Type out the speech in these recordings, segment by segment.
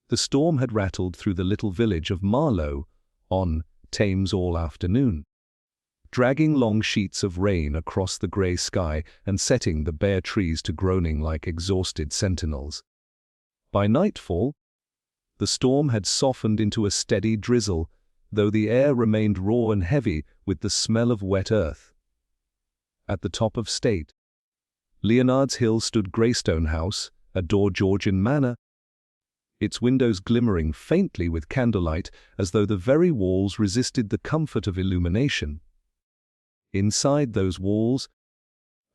The storm had rattled through the little village of Marlow on Thames all afternoon, dragging long sheets of rain across the grey sky and setting the bare trees to groaning like exhausted sentinels. By nightfall, the storm had softened into a steady drizzle, though the air remained raw and heavy with the smell of wet earth. At the top of State, Leonard's Hill stood Greystone House, a Georgian manor, its windows glimmering faintly with candlelight as though the very walls resisted the comfort of illumination. Inside those walls,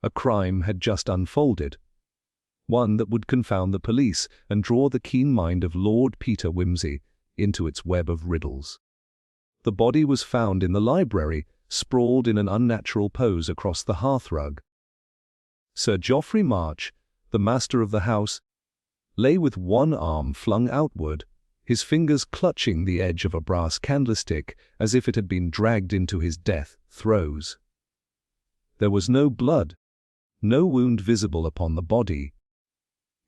a crime had just unfolded, one that would confound the police and draw the keen mind of Lord Peter Wimsey into its web of riddles. The body was found in the library, sprawled in an unnatural pose across the hearthrug. Sir Geoffrey March, the master of the house, lay with one arm flung outward, his fingers clutching the edge of a brass candlestick as if it had been dragged into his death throes. There was no blood, no wound visible upon the body.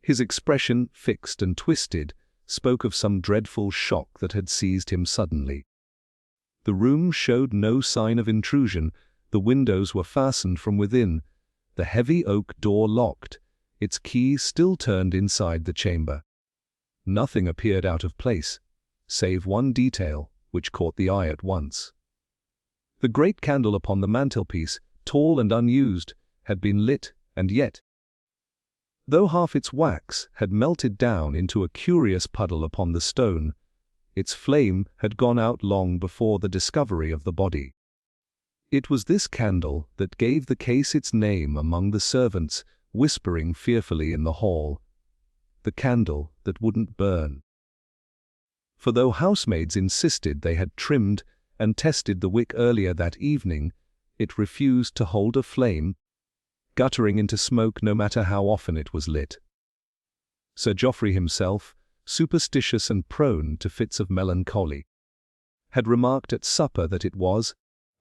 His expression, fixed and twisted, spoke of some dreadful shock that had seized him suddenly. The room showed no sign of intrusion. The windows were fastened from within, the heavy oak door locked, its key still turned inside the chamber. Nothing appeared out of place, save one detail which caught the eye at once. The great candle upon the mantelpiece, tall and unused, had been lit, and yet, though half its wax had melted down into a curious puddle upon the stone, its flame had gone out long before the discovery of the body. It was this candle that gave the case its name among the servants, whispering fearfully in the hall, the candle that wouldn't burn. For though housemaids insisted they had trimmed and tested the wick earlier that evening, it refused to hold a flame, guttering into smoke no matter how often it was lit. Sir Geoffrey himself, superstitious and prone to fits of melancholy, had remarked at supper that it was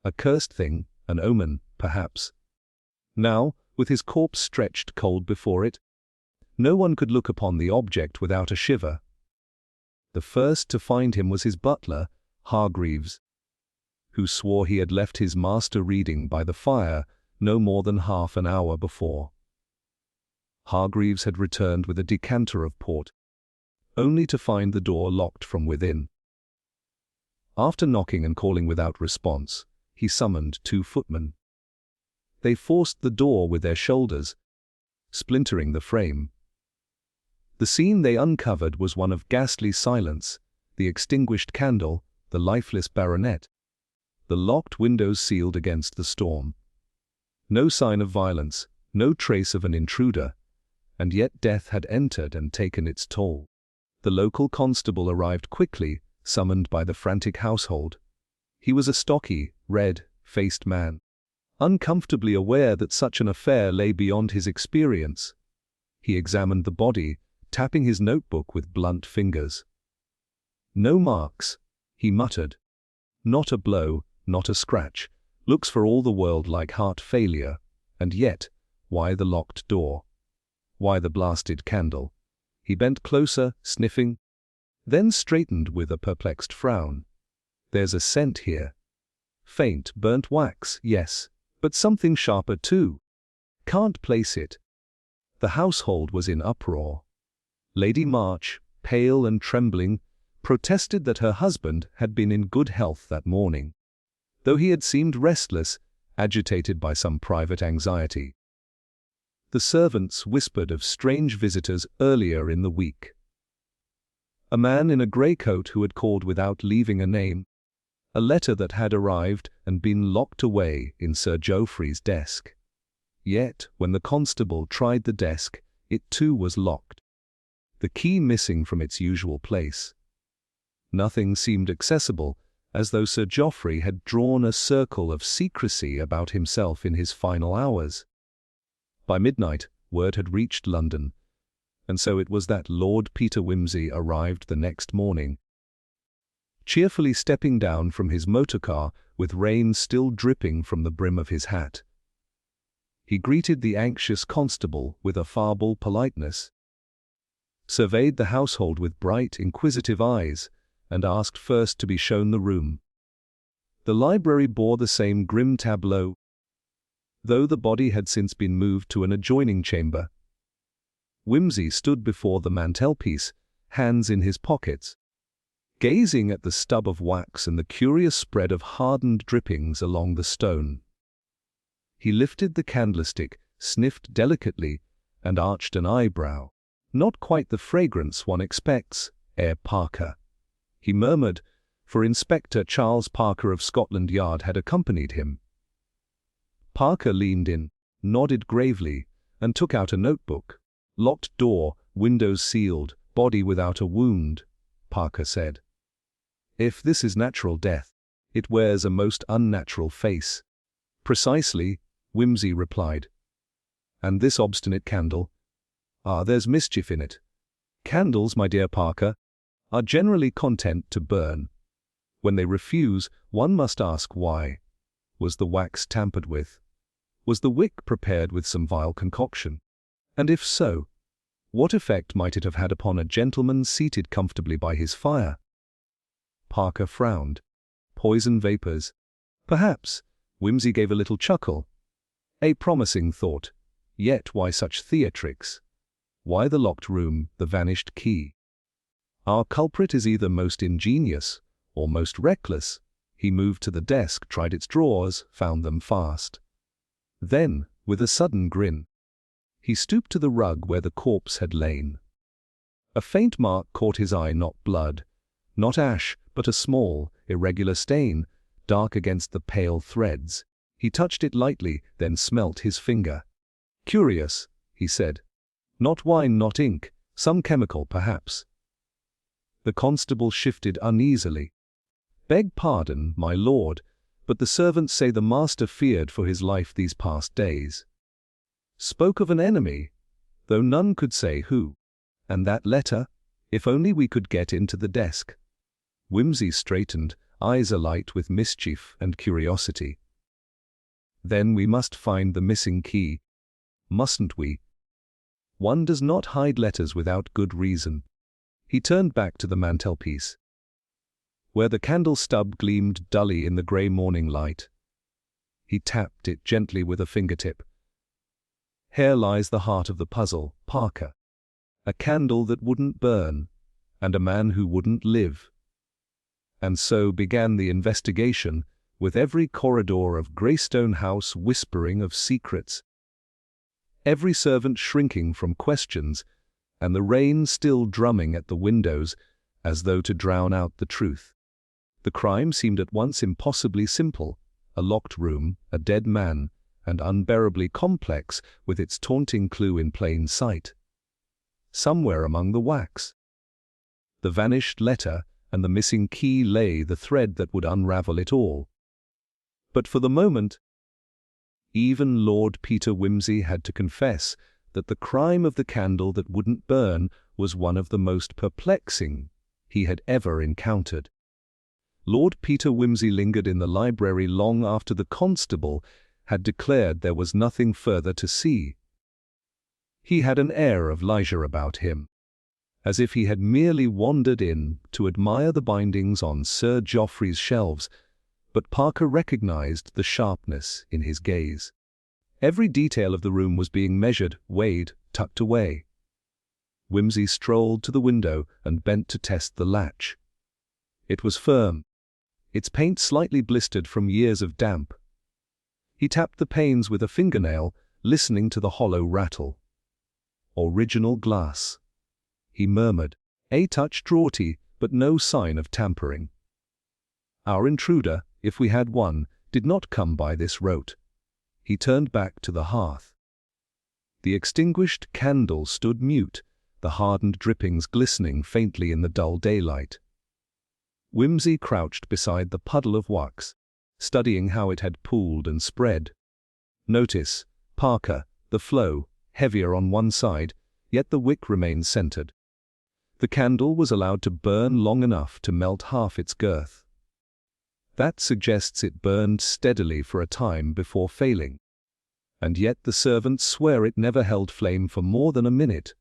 a cursed thing, an omen, perhaps. Now, with his corpse stretched cold before it, no one could look upon the object without a shiver. The first to find him was his butler, Hargreaves, who swore he had left his master reading by the fire no more than half an hour before. Hargreaves had returned with a decanter of port, only to find the door locked from within. After knocking and calling without response, he summoned 2 footmen. They forced the door with their shoulders, splintering the frame. The scene they uncovered was one of ghastly silence, the extinguished candle, the lifeless baronet, the locked windows sealed against the storm. No sign of violence, no trace of an intruder, and yet death had entered and taken its toll. The local constable arrived quickly, summoned by the frantic household. He was a stocky, red-faced man, uncomfortably aware that such an affair lay beyond his experience. He examined the body, tapping his notebook with blunt fingers. "No marks," he muttered. "Not a blow, not a scratch. Looks for all the world like heart failure. And yet, why the locked door? Why the blasted candle?" He bent closer, sniffing, then straightened with a perplexed frown. "There's a scent here. Faint, burnt wax, yes, but something sharper too. Can't place it." The household was in uproar. Lady March, pale and trembling, protested that her husband had been in good health that morning, though he had seemed restless, agitated by some private anxiety. The servants whispered of strange visitors earlier in the week. A man in a grey coat who had called without leaving a name, a letter that had arrived and been locked away in Sir Geoffrey's desk. Yet, when the constable tried the desk, it too was locked, the key missing from its usual place. Nothing seemed accessible, as though Sir Geoffrey had drawn a circle of secrecy about himself in his final hours. By midnight, word had reached London, and so it was that Lord Peter Wimsey arrived the next morning, cheerfully stepping down from his motor car with rain still dripping from the brim of his hat. He greeted the anxious constable with affable politeness. surveyed the household with bright, inquisitive eyes, and asked first to be shown the room. The library bore the same grim tableau, though the body had since been moved to an adjoining chamber. Wimsey stood before the mantelpiece, hands in his pockets, gazing at the stub of wax and the curious spread of hardened drippings along the stone. He lifted the candlestick, sniffed delicately, and arched an eyebrow. "Not quite the fragrance one expects, Parker," he murmured, for Inspector Charles Parker of Scotland Yard had accompanied him. Parker leaned in, nodded gravely, and took out a notebook. "Locked door, windows sealed, body without a wound," Parker said. "If this is natural death, it wears a most unnatural face." "Precisely," Wimsey replied. "And this obstinate candle? There's mischief in it. Candles, my dear Parker, are generally content to burn. When they refuse, one must ask why. Was the wax tampered with? Was the wick prepared with some vile concoction? And if so, what effect might it have had upon a gentleman seated comfortably by his fire?" Parker frowned. "Poison vapors. Perhaps." Wimsey gave a little chuckle. "A promising thought. Yet why such theatrics? Why the locked room, the vanished key? Our culprit is either most ingenious or most reckless." He moved to the desk, tried its drawers, found them fast. Then, with a sudden grin, he stooped to the rug where the corpse had lain. A faint mark caught his eye, not blood, not ash, but a small, irregular stain, dark against the pale threads. He touched it lightly, then smelt his finger. "Curious," he said. "Not wine, not ink, some chemical, perhaps." The constable shifted uneasily. "Beg pardon, my lord, but the servants say the master feared for his life these past days. Spoke of an enemy, though none could say who. And that letter, if only we could get into the desk." Wimsey straightened, eyes alight with mischief and curiosity. "Then we must find the missing key, mustn't we? One does not hide letters without good reason." He turned back to the mantelpiece, where the candle stub gleamed dully in the grey morning light. He tapped it gently with a fingertip. "Here lies the heart of the puzzle, Parker. A candle that wouldn't burn, and a man who wouldn't live." And so began the investigation, with every corridor of Greystone House whispering of secrets, every servant shrinking from questions, and the rain still drumming at the windows as though to drown out the truth. The crime seemed at once impossibly simple, a locked room, a dead man, and unbearably complex with its taunting clue in plain sight. Somewhere among the wax, the vanished letter and the missing key lay the thread that would unravel it all. But for the moment, even Lord Peter Wimsey had to confess that the crime of the candle that wouldn't burn was one of the most perplexing he had ever encountered. Lord Peter Wimsey lingered in the library long after the constable had declared there was nothing further to see. He had an air of leisure about him, as if he had merely wandered in to admire the bindings on Sir Geoffrey's shelves, but Parker recognized the sharpness in his gaze. Every detail of the room was being measured, weighed, tucked away. Wimsey strolled to the window and bent to test the latch. It was firm, its paint slightly blistered from years of damp. He tapped the panes with a fingernail, listening to the hollow rattle. "Original glass," he murmured. "A touch draughty, but no sign of tampering. Our intruder, if we had one, did not come by this route." He turned back to the hearth. The extinguished candle stood mute, the hardened drippings glistening faintly in the dull daylight. Wimsey crouched beside the puddle of wax, studying how it had pooled and spread. "Notice, Parker, the flow, heavier on one side, yet the wick remained centered. The candle was allowed to burn long enough to melt half its girth. That suggests it burned steadily for a time before failing. And yet the servants swear it never held flame for more than a minute."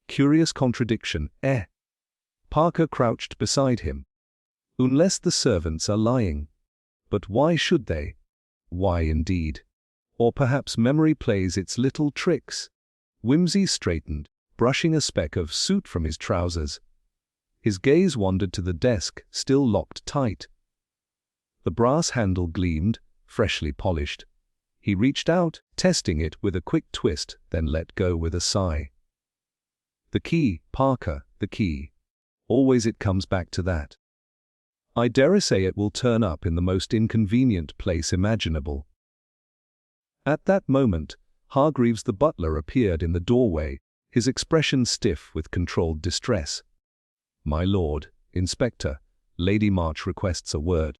Curious contradiction, eh? Parker crouched beside him. Unless the servants are lying. But why should they? Why indeed? Or perhaps memory plays its little tricks. Whimsy straightened, brushing a speck of soot from his trousers. His gaze wandered to the desk, still locked tight. The brass handle gleamed, freshly polished. He reached out, testing it with a quick twist, then let go with a sigh. The key, Parker, the key. Always it comes back to that. I dare say it will turn up in the most inconvenient place imaginable. At that moment, Hargreaves the butler appeared in the doorway, his expression stiff with controlled distress. "My lord, Inspector, Lady March requests a word,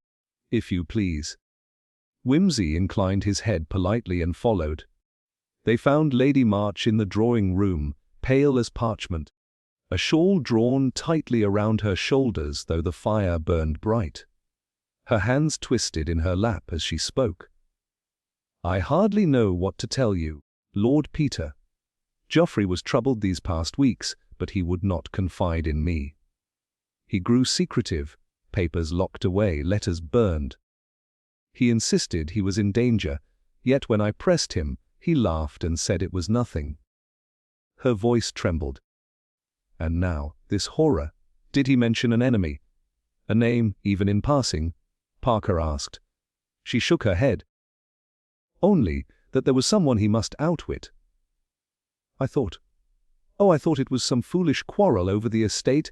if you please." Whimsy inclined his head politely and followed. They found Lady March in the drawing-room, pale as parchment, a shawl drawn tightly around her shoulders though the fire burned bright. Her hands twisted in her lap as she spoke. "I hardly know what to tell you, Lord Peter. Geoffrey was troubled these past weeks, but he would not confide in me. He grew secretive, papers locked away, letters burned. He insisted he was in danger, yet when I pressed him, he laughed and said it was nothing." Her voice trembled. "And now, this horror. Did he mention an enemy? A name, even in passing?" Parker asked. She shook her head. "Only that there was someone he must outwit. I thought it was some foolish quarrel over the estate,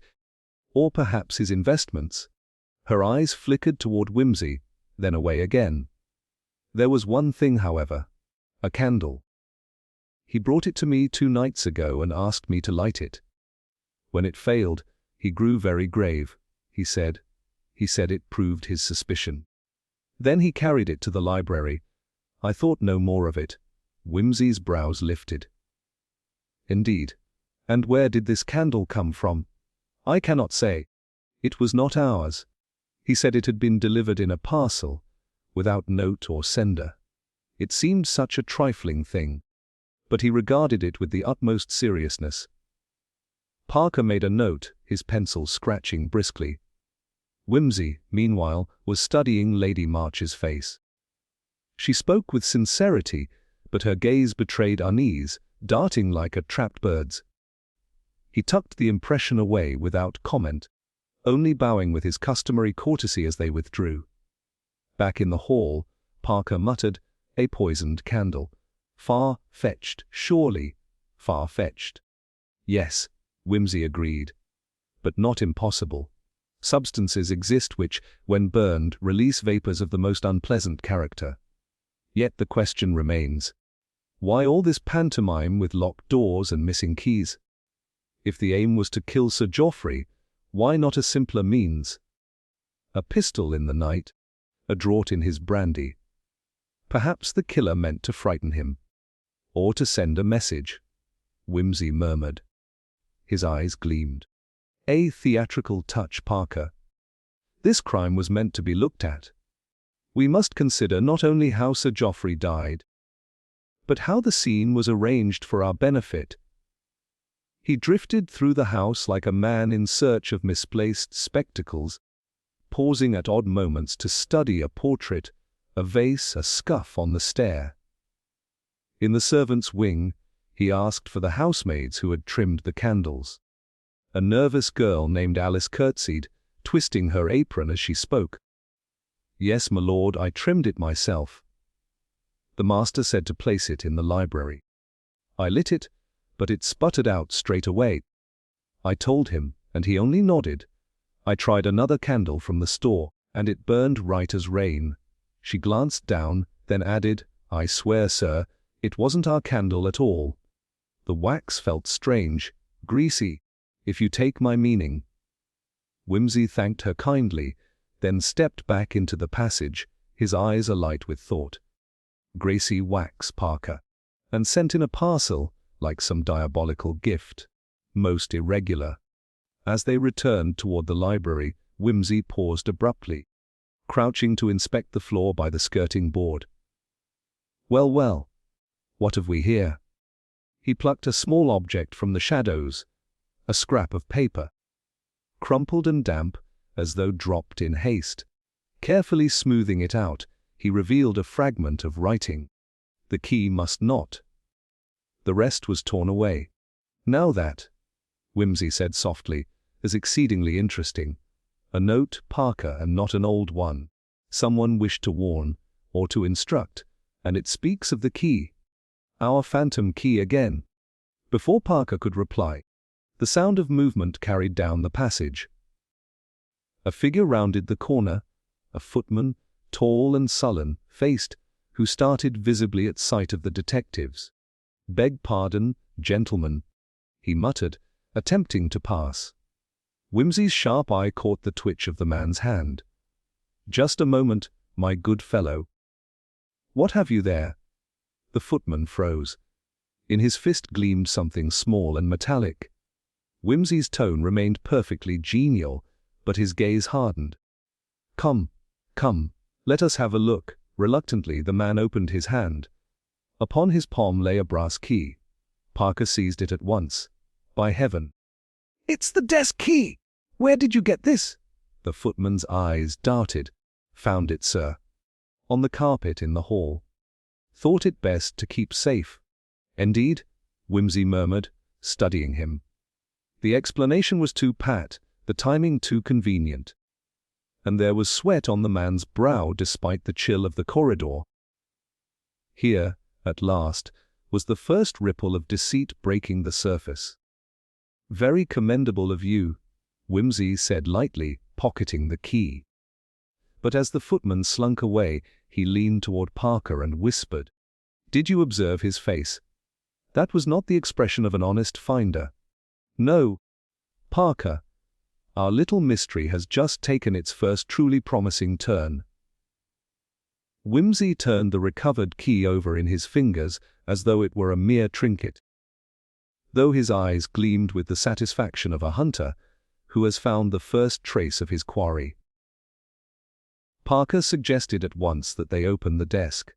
or perhaps his investments." Her eyes flickered toward Whimsy, then away again. "There was one thing, however, a candle. He brought it to me 2 nights ago and asked me to light it. When it failed, he grew very grave. He said it proved his suspicion. Then he carried it to the library. I thought no more of it." Whimsy's brows lifted. "Indeed. And where did this candle come from?" "I cannot say. It was not ours. He said it had been delivered in a parcel, without note or sender. It seemed such a trifling thing, but he regarded it with the utmost seriousness." Parker made a note, his pencil scratching briskly. Whimsy, meanwhile, was studying Lady March's face. She spoke with sincerity, but her gaze betrayed unease, darting like a trapped bird's. He tucked the impression away without comment, only bowing with his customary courtesy as they withdrew. Back in the hall, Parker muttered, "A poisoned candle. Far-fetched, surely. Far-fetched." "Yes," Whimsy agreed. "But not impossible. Substances exist which, when burned, release vapors of the most unpleasant character. Yet the question remains. Why all this pantomime with locked doors and missing keys? If the aim was to kill Sir Geoffrey, why not a simpler means? A pistol in the night, a draught in his brandy. Perhaps the killer meant to frighten him. Or to send a message." Whimsy murmured. His eyes gleamed. "A theatrical touch, Parker. This crime was meant to be looked at. We must consider not only how Sir Geoffrey died, but how the scene was arranged for our benefit. He drifted through the house like a man in search of misplaced spectacles, pausing at odd moments to study a portrait, a vase, a scuff on the stair. In the servants' wing, he asked for the housemaids who had trimmed the candles. A nervous girl named Alice curtsied, twisting her apron as she spoke. "Yes, my lord, I trimmed it myself." The master said to place it in the library. I lit it, but it sputtered out straight away. I told him, and he only nodded. I tried another candle from the store, and it burned right as rain. She glanced down, then added, "I swear, sir, it wasn't our candle at all. The wax felt strange, greasy, if you take my meaning." Whimsy thanked her kindly, then stepped back into the passage, his eyes alight with thought. Gracie wax, Parker. And sent in a parcel, like some diabolical gift. Most irregular. As they returned toward the library, Whimsy paused abruptly, crouching to inspect the floor by the skirting board. Well, what have we here?" He plucked a small object from the shadows, a scrap of paper, crumpled and damp, as though dropped in haste. Carefully smoothing it out, he revealed a fragment of writing. The key must not. The rest was torn away. Now that, Whimsy said softly, is exceedingly interesting. A note, Parker, and not an old one. Someone wished to warn, or to instruct, and it speaks of the key. Our phantom key again. Before Parker could reply, the sound of movement carried down the passage. A figure rounded the corner, a footman, tall and sullen-faced, who started visibly at sight of the detectives. "Beg pardon, gentlemen," he muttered, attempting to pass. Whimsy's sharp eye caught the twitch of the man's hand. "Just a moment, my good fellow." "What have you there?" The footman froze. In his fist gleamed something small and metallic. Whimsy's tone remained perfectly genial, but his gaze hardened. Come, let us have a look." Reluctantly, the man opened his hand. Upon his palm lay a brass key. Parker seized it at once. "By heaven! It's the desk key! Where did you get this?" The footman's eyes darted. "Found it, sir. On the carpet in the hall. Thought it best to keep safe." "Indeed?" Whimsy murmured, studying him. The explanation was too pat, the timing too convenient. And there was sweat on the man's brow despite the chill of the corridor. Here, at last, was the first ripple of deceit breaking the surface. "Very commendable of you," Whimsy said lightly, pocketing the key. But as the footman slunk away, he leaned toward Parker and whispered, "Did you observe his face? That was not the expression of an honest finder. No, Parker, our little mystery has just taken its first truly promising turn." Whimsy turned the recovered key over in his fingers as though it were a mere trinket. Though his eyes gleamed with the satisfaction of a hunter who has found the first trace of his quarry. Parker suggested at once that they open the desk.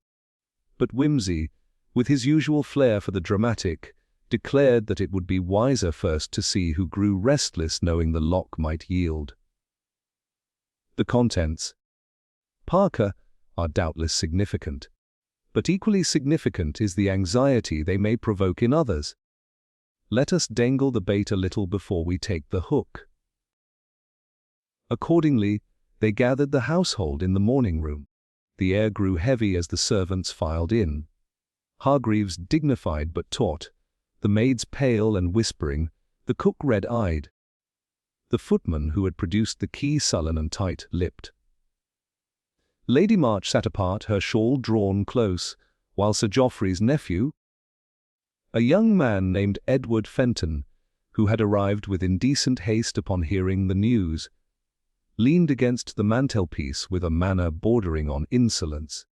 But Whimsy, with his usual flair for the dramatic, declared that it would be wiser first to see who grew restless knowing the lock might yield. The contents, Parker, are doubtless significant. But equally significant is the anxiety they may provoke in others. Let us dangle the bait a little before we take the hook. Accordingly, they gathered the household in the morning room. The air grew heavy as the servants filed in. Hargreaves dignified but taut, the maids pale and whispering, the cook red-eyed. The footman who had produced the key sullen and tight-lipped. Lady March sat apart, her shawl drawn close, while Sir Geoffrey's nephew, a young man named Edward Fenton, who had arrived with indecent haste upon hearing the news, leaned against the mantelpiece with a manner bordering on insolence.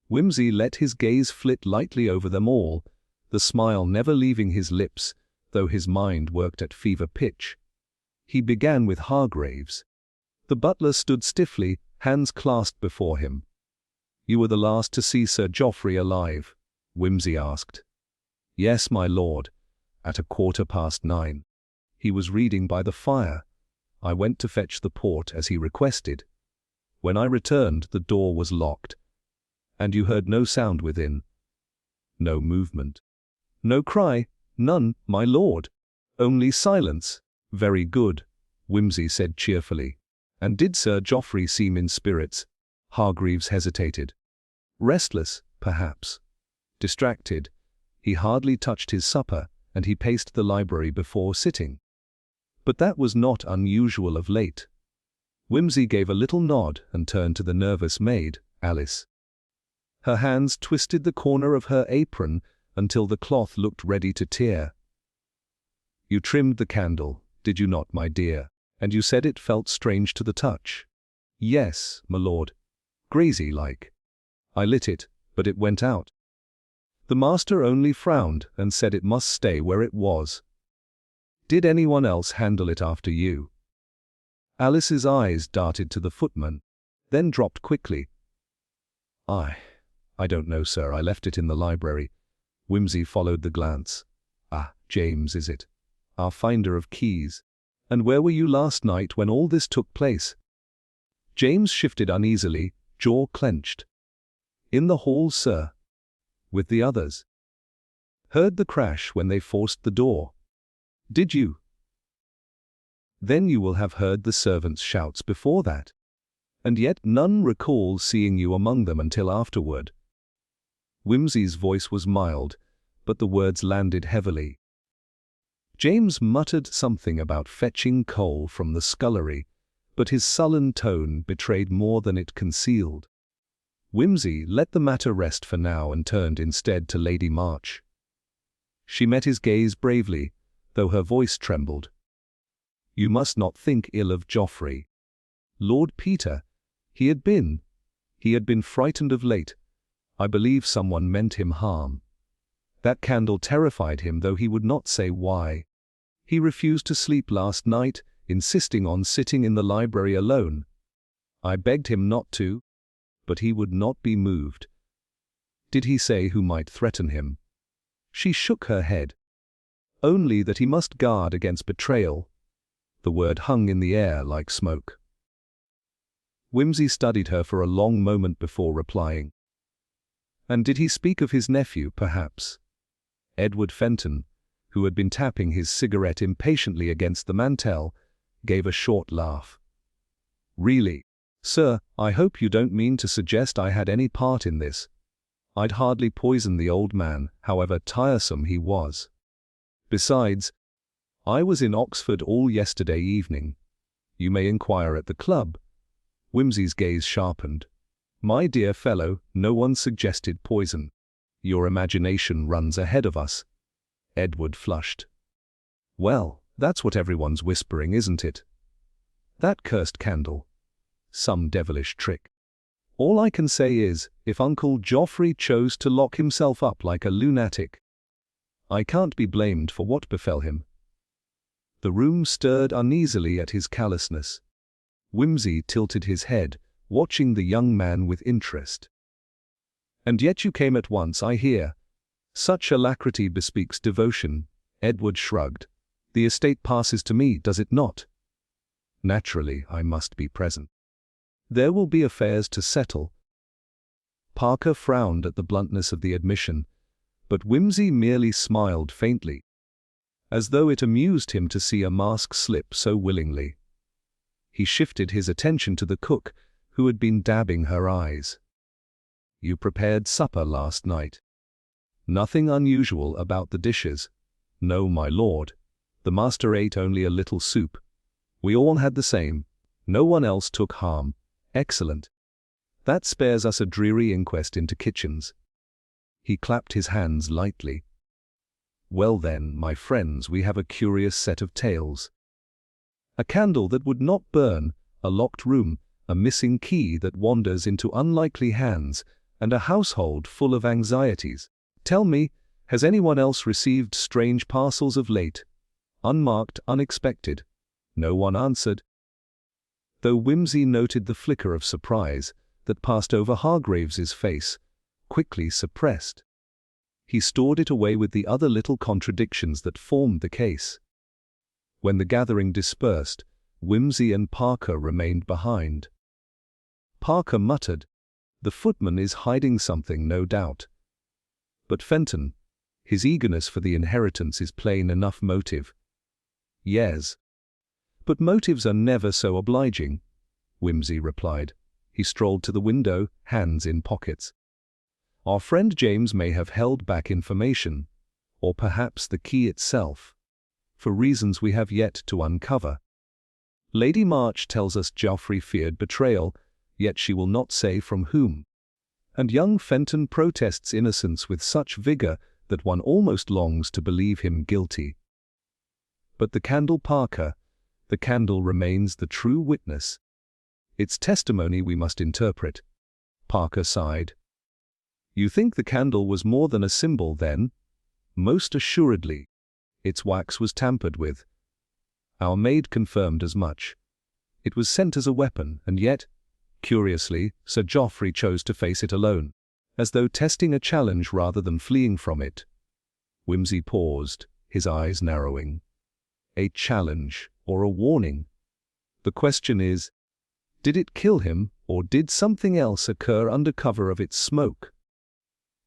Whimsy let his gaze flit lightly over them all, the smile never leaving his lips, though his mind worked at fever pitch. He began with Hargreaves. The butler stood stiffly, hands clasped before him. "You were the last to see Sir Geoffrey alive?" Whimsy asked. "Yes, my lord, at 9:15. He was reading by the fire. I went to fetch the port as he requested. When I returned, the door was locked. And you heard no sound within?" "No movement." "No cry?" "None, my lord. Only silence." "Very good," Whimsy said cheerfully. "And did Sir Geoffrey seem in spirits?" Hargreaves hesitated. "Restless, perhaps. Distracted. He hardly touched his supper, and he paced the library before sitting. But that was not unusual of late." Whimsy gave a little nod and turned to the nervous maid, Alice. Her hands twisted the corner of her apron until the cloth looked ready to tear. "You trimmed the candle, did you not, my dear? And you said it felt strange to the touch." "Yes, my lord. Grazy-like. I lit it, but it went out. The master only frowned and said it must stay where it was." "Did anyone else handle it after you?" Alice's eyes darted to the footman, then dropped quickly. I don't know, sir. I left it in the library." Whimsy followed the glance. "Ah, James, is it? our finder of keys. And where were you last night when all this took place? James shifted uneasily, jaw clenched. In the hall, sir. With the others. Heard the crash when they forced the door. Did you? Then you will have heard the servants' shouts before that. And yet none recalls seeing you among them until afterward. Whimsy's voice was mild, but the words landed heavily. James muttered something about fetching coal from the scullery, but his sullen tone betrayed more than it concealed. Whimsy let the matter rest for now and turned instead to Lady March. She met his gaze bravely, though her voice trembled. You must not think ill of Geoffrey. Lord Peter, he had been frightened of late. I believe someone meant him harm. That candle terrified him, though he would not say why. He refused to sleep last night, insisting on sitting in the library alone. I begged him not to, but he would not be moved. Did he say who might threaten him? She shook her head. Only that he must guard against betrayal. The word hung in the air like smoke. Whimsy studied her for a long moment before replying. And did he speak of his nephew, perhaps? Edward Fenton, who had been tapping his cigarette impatiently against the mantel, gave a short laugh. Really, sir, I hope you don't mean to suggest I had any part in this. I'd hardly poison the old man, however tiresome he was. Besides, I was in Oxford all yesterday evening. You may inquire at the club. Whimsy's gaze sharpened. My dear fellow, no one suggested poison. Your imagination runs ahead of us. Edward flushed. Well, that's what everyone's whispering, isn't it? That cursed candle. Some devilish trick. All I can say is, if Uncle Geoffrey chose to lock himself up like a lunatic, I can't be blamed for what befell him. The room stirred uneasily at his callousness. Whimsy tilted his head, watching the young man with interest. And yet you came at once, I hear. Such alacrity bespeaks devotion. Edward shrugged. The estate passes to me, does it not? Naturally, I must be present. There will be affairs to settle. Parker frowned at the bluntness of the admission, but Whimsy merely smiled faintly, as though it amused him to see a mask slip so willingly. He shifted his attention to the cook, who had been dabbing her eyes. You prepared supper last night. Nothing unusual about the dishes. No, my lord. The master ate only a little soup. We all had the same. No one else took harm. Excellent. That spares us a dreary inquest into kitchens. He clapped his hands lightly. Well then, my friends, we have a curious set of tales. A candle that would not burn, a locked room, a missing key that wanders into unlikely hands, and a household full of anxieties. Tell me, has anyone else received strange parcels of late? Unmarked, unexpected. No one answered. Though Whimsy noted the flicker of surprise that passed over Hargraves's face, quickly suppressed. He stored it away with the other little contradictions that formed the case. When the gathering dispersed, Whimsy and Parker remained behind. Parker muttered, "The footman is hiding something, no doubt." But Fenton, his eagerness for the inheritance is plain enough motive. Yes. But motives are never so obliging, Whimsy replied. He strolled to the window, hands in pockets. Our friend James may have held back information, or perhaps the key itself, for reasons we have yet to uncover. Lady March tells us Geoffrey feared betrayal, yet she will not say from whom. And young Fenton protests innocence with such vigor that one almost longs to believe him guilty. But the candle, Parker, the candle remains the true witness. Its testimony we must interpret. Parker sighed. You think the candle was more than a symbol, then? Most assuredly. Its wax was tampered with. Our maid confirmed as much. It was sent as a weapon, and yet, curiously, Sir Geoffrey chose to face it alone, as though testing a challenge rather than fleeing from it. Whimsy paused, his eyes narrowing. a challenge, or a warning. The question is, did it kill him, or did something else occur under cover of its smoke?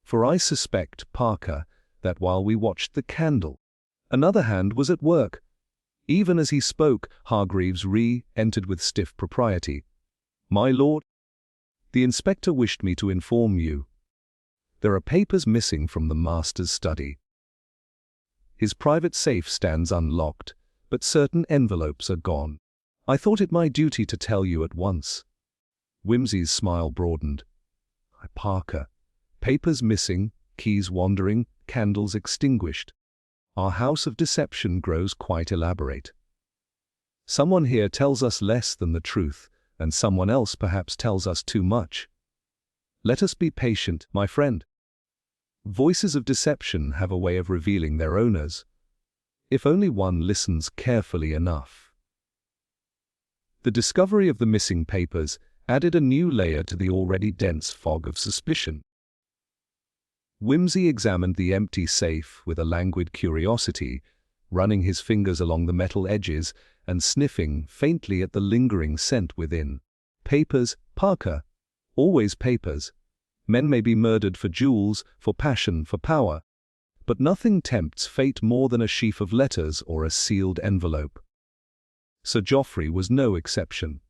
For I suspect, Parker, that while we watched the candle, another hand was at work. Even as he spoke, Hargreaves re-entered with stiff propriety. My lord, the inspector wished me to inform you. There are papers missing from the master's study. His private safe stands unlocked, but certain envelopes are gone. I thought it my duty to tell you at once. Wimsey's smile broadened. Parker, papers missing, keys wandering, candles extinguished. Our house of deception grows quite elaborate. Someone here tells us less than the truth, and someone else perhaps tells us too much. Let us be patient, my friend. Voices of deception have a way of revealing their owners, if only one listens carefully enough. The discovery of the missing papers added a new layer to the already dense fog of suspicion. Wimsey examined the empty safe with a languid curiosity, running his fingers along the metal edges and sniffing faintly at the lingering scent within. Papers, Parker. Always papers. Men may be murdered for jewels, for passion, for power. But nothing tempts fate more than a sheaf of letters or a sealed envelope. Sir Geoffrey was no exception.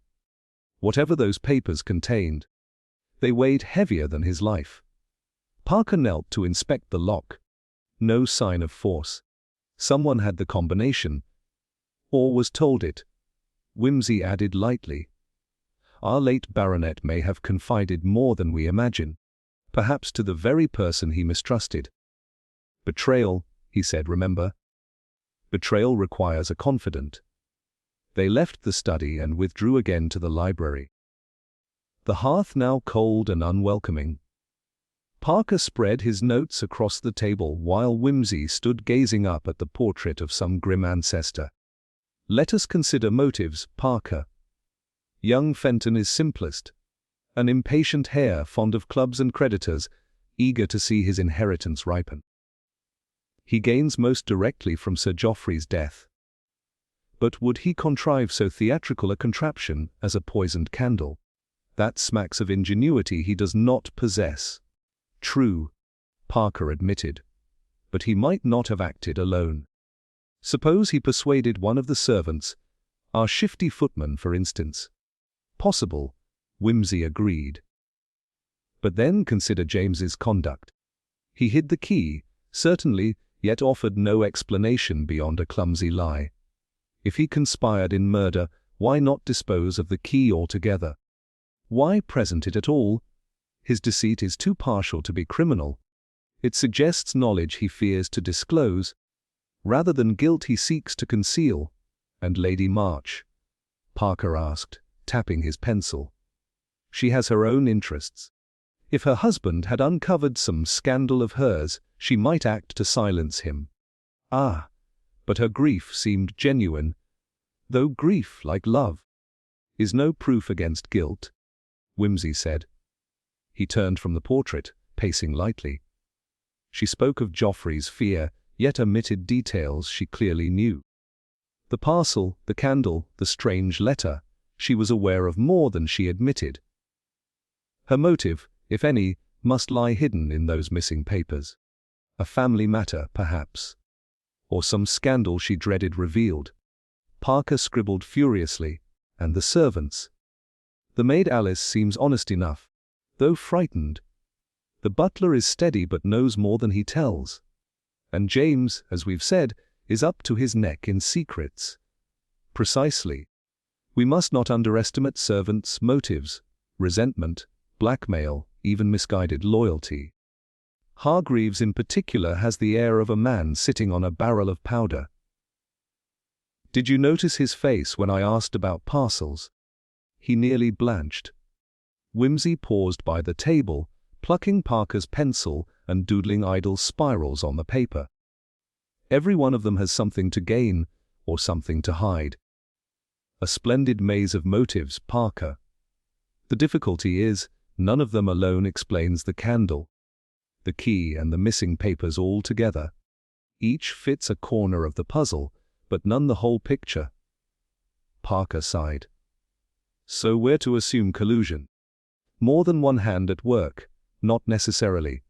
Whatever those papers contained, they weighed heavier than his life. Parker knelt to inspect the lock. No sign of force. Someone had the combination, or was told it. Wimsey added lightly, our late baronet may have confided more than we imagine, perhaps to the very person he mistrusted. Betrayal, he said, remember. Betrayal requires a confidant. They left the study and withdrew again to the library. The hearth now cold and unwelcoming. Parker spread his notes across the table while Wimsey stood gazing up at the portrait of some grim ancestor. Let us consider motives, Parker. Young Fenton is simplest. An impatient hare fond of clubs and creditors, eager to see his inheritance ripen. He gains most directly from Sir Geoffrey's death. But would he contrive so theatrical a contraption as a poisoned candle? That smacks of ingenuity he does not possess. True, Parker admitted, but he might not have acted alone. Suppose he persuaded one of the servants, our shifty footman for instance. Possible, Wimsey agreed. But then consider James's conduct. He hid the key, certainly, yet offered no explanation beyond a clumsy lie. If he conspired in murder, why not dispose of the key altogether? Why present it at all? His deceit is too partial to be criminal. It suggests knowledge he fears to disclose, rather than guilt he seeks to conceal. And Lady March? Parker asked, tapping his pencil. She has her own interests. If her husband had uncovered some scandal of hers, she might act to silence him. Ah, but her grief seemed genuine, though grief, like love, is no proof against guilt, Wimsey said. He turned from the portrait, pacing lightly. She spoke of Geoffrey's fear, yet omitted details she clearly knew. The parcel, the candle, the strange letter, she was aware of more than she admitted. Her motive, if any, must lie hidden in those missing papers. A family matter, perhaps. Or some scandal she dreaded revealed. Parker scribbled furiously. And the servants. The maid Alice seems honest enough, though frightened. The butler is steady but knows more than he tells. And James, as we've said, is up to his neck in secrets. Precisely. We must not underestimate servants' motives, resentment, blackmail, even misguided loyalty. Hargreaves in particular has the air of a man sitting on a barrel of powder. Did you notice his face when I asked about parcels? He nearly blanched. Wimsey paused by the table, plucking Parker's pencil and doodling idle spirals on the paper. Every one of them has something to gain, or something to hide. A splendid maze of motives, Parker. The difficulty is, none of them alone explains the candle, the key and the missing papers all together. Each fits a corner of the puzzle, but none the whole picture. Parker sighed. So we're to assume collusion. More than one hand at work? Not necessarily.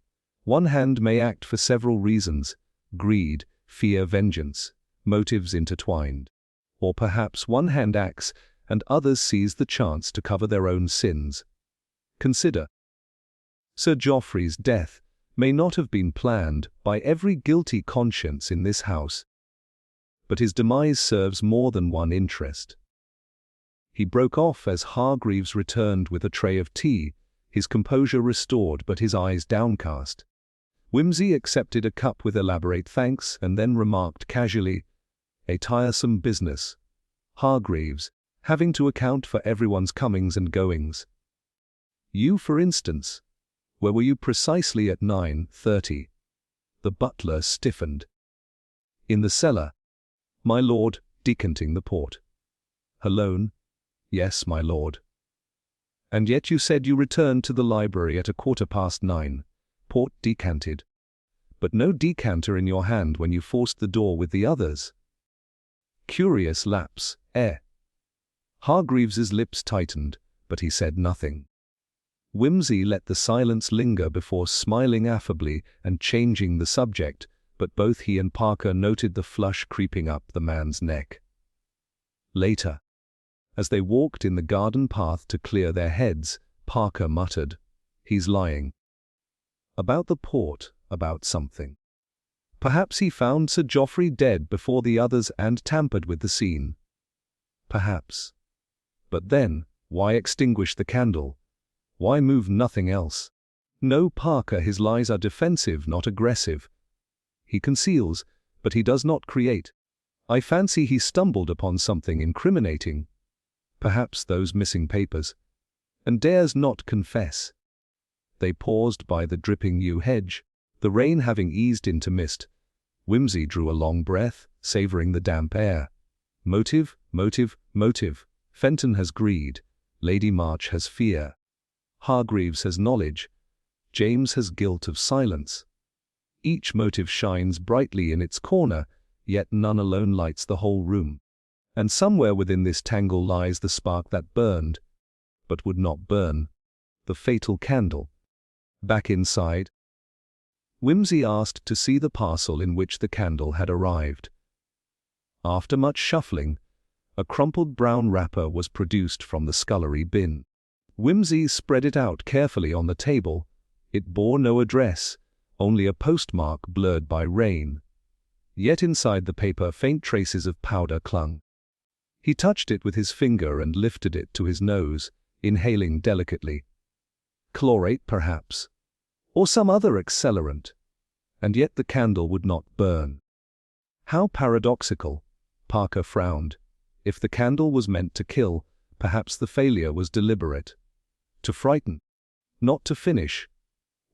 One hand may act for several reasons: greed, fear, vengeance, motives intertwined. Or perhaps one hand acts and others seize the chance to cover their own sins. Consider. Sir Geoffrey's death may not have been planned by every guilty conscience in this house, but his demise serves more than one interest. He broke off as Hargreaves returned with a tray of tea, his composure restored but his eyes downcast. Wimsey accepted a cup with elaborate thanks and then remarked casually, "A tiresome business. Hargreaves, having to account for everyone's comings and goings. You, for instance. Where were you precisely at 9:30? The butler stiffened. In the cellar. My lord, decanting the port. Alone? Yes, my lord. And yet you said you returned to the library at 9:15. Port decanted. But no decanter in your hand when you forced the door with the others. Curious lapse, eh? Hargreaves's lips tightened, but he said nothing. Wimsey let the silence linger before smiling affably and changing the subject, but both he and Parker noted the flush creeping up the man's neck. Later, as they walked in the garden path to clear their heads, Parker muttered, "He's lying. About the port, about something. Perhaps he found Sir Geoffrey dead before the others and tampered with the scene. Perhaps. But then, why extinguish the candle? Why move nothing else? No, Parker, his lies are defensive, not aggressive. He conceals, but he does not create. I fancy he stumbled upon something incriminating. Perhaps those missing papers. And dares not confess." They paused by the dripping yew hedge, the rain having eased into mist. Wimsey drew a long breath, savoring the damp air. Motive, motive, motive. Fenton has greed. Lady March has fear. Hargreaves has knowledge. James has guilt of silence. Each motive shines brightly in its corner, yet none alone lights the whole room. And somewhere within this tangle lies the spark that burned, but would not burn, the fatal candle. Back inside, Wimsey asked to see the parcel in which the candle had arrived. After much shuffling, a crumpled brown wrapper was produced from the scullery bin. Wimsey spread it out carefully on the table. It bore no address, only a postmark blurred by rain. Yet inside the paper faint traces of powder clung. He touched it with his finger and lifted it to his nose, inhaling delicately. Chlorate, perhaps, or some other accelerant. And yet the candle would not burn. How paradoxical, Parker frowned. If the candle was meant to kill, perhaps the failure was deliberate. To frighten, not to finish,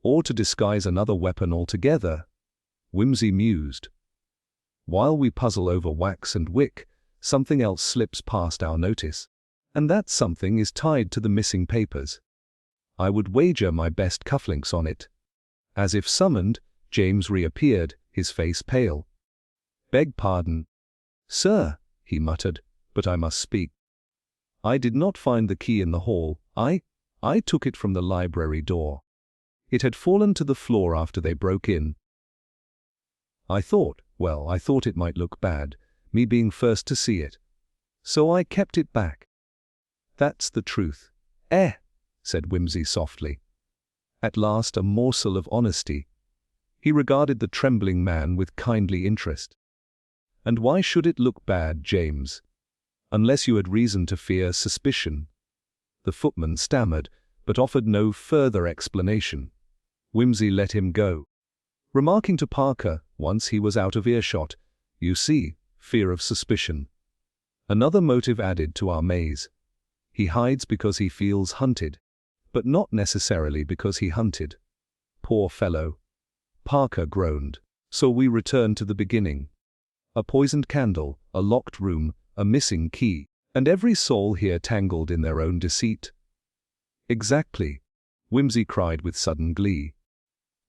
or to disguise another weapon altogether, Wimsey mused. While we puzzle over wax and wick, something else slips past our notice. And that something is tied to the missing papers. I would wager my best cufflinks on it. As if summoned, James reappeared, his face pale. "Beg pardon, sir," he muttered, "but I must speak. I did not find the key in the hall. I took it from the library door. It had fallen to the floor after they broke in. I thought it might look bad, me being first to see it. So I kept it back. That's the truth." "Eh," said Wimsey softly. At last a morsel of honesty. He regarded the trembling man with kindly interest. "And why should it look bad, James? Unless you had reason to fear suspicion." The footman stammered, but offered no further explanation. Wimsey let him go, remarking to Parker, once he was out of earshot, "You see, fear of suspicion. Another motive added to our maze. He hides because he feels hunted, but not necessarily because he hunted. Poor fellow." Parker groaned. "So we return to the beginning. A poisoned candle, a locked room, a missing key, and every soul here tangled in their own deceit." "Exactly," Wimsey cried with sudden glee.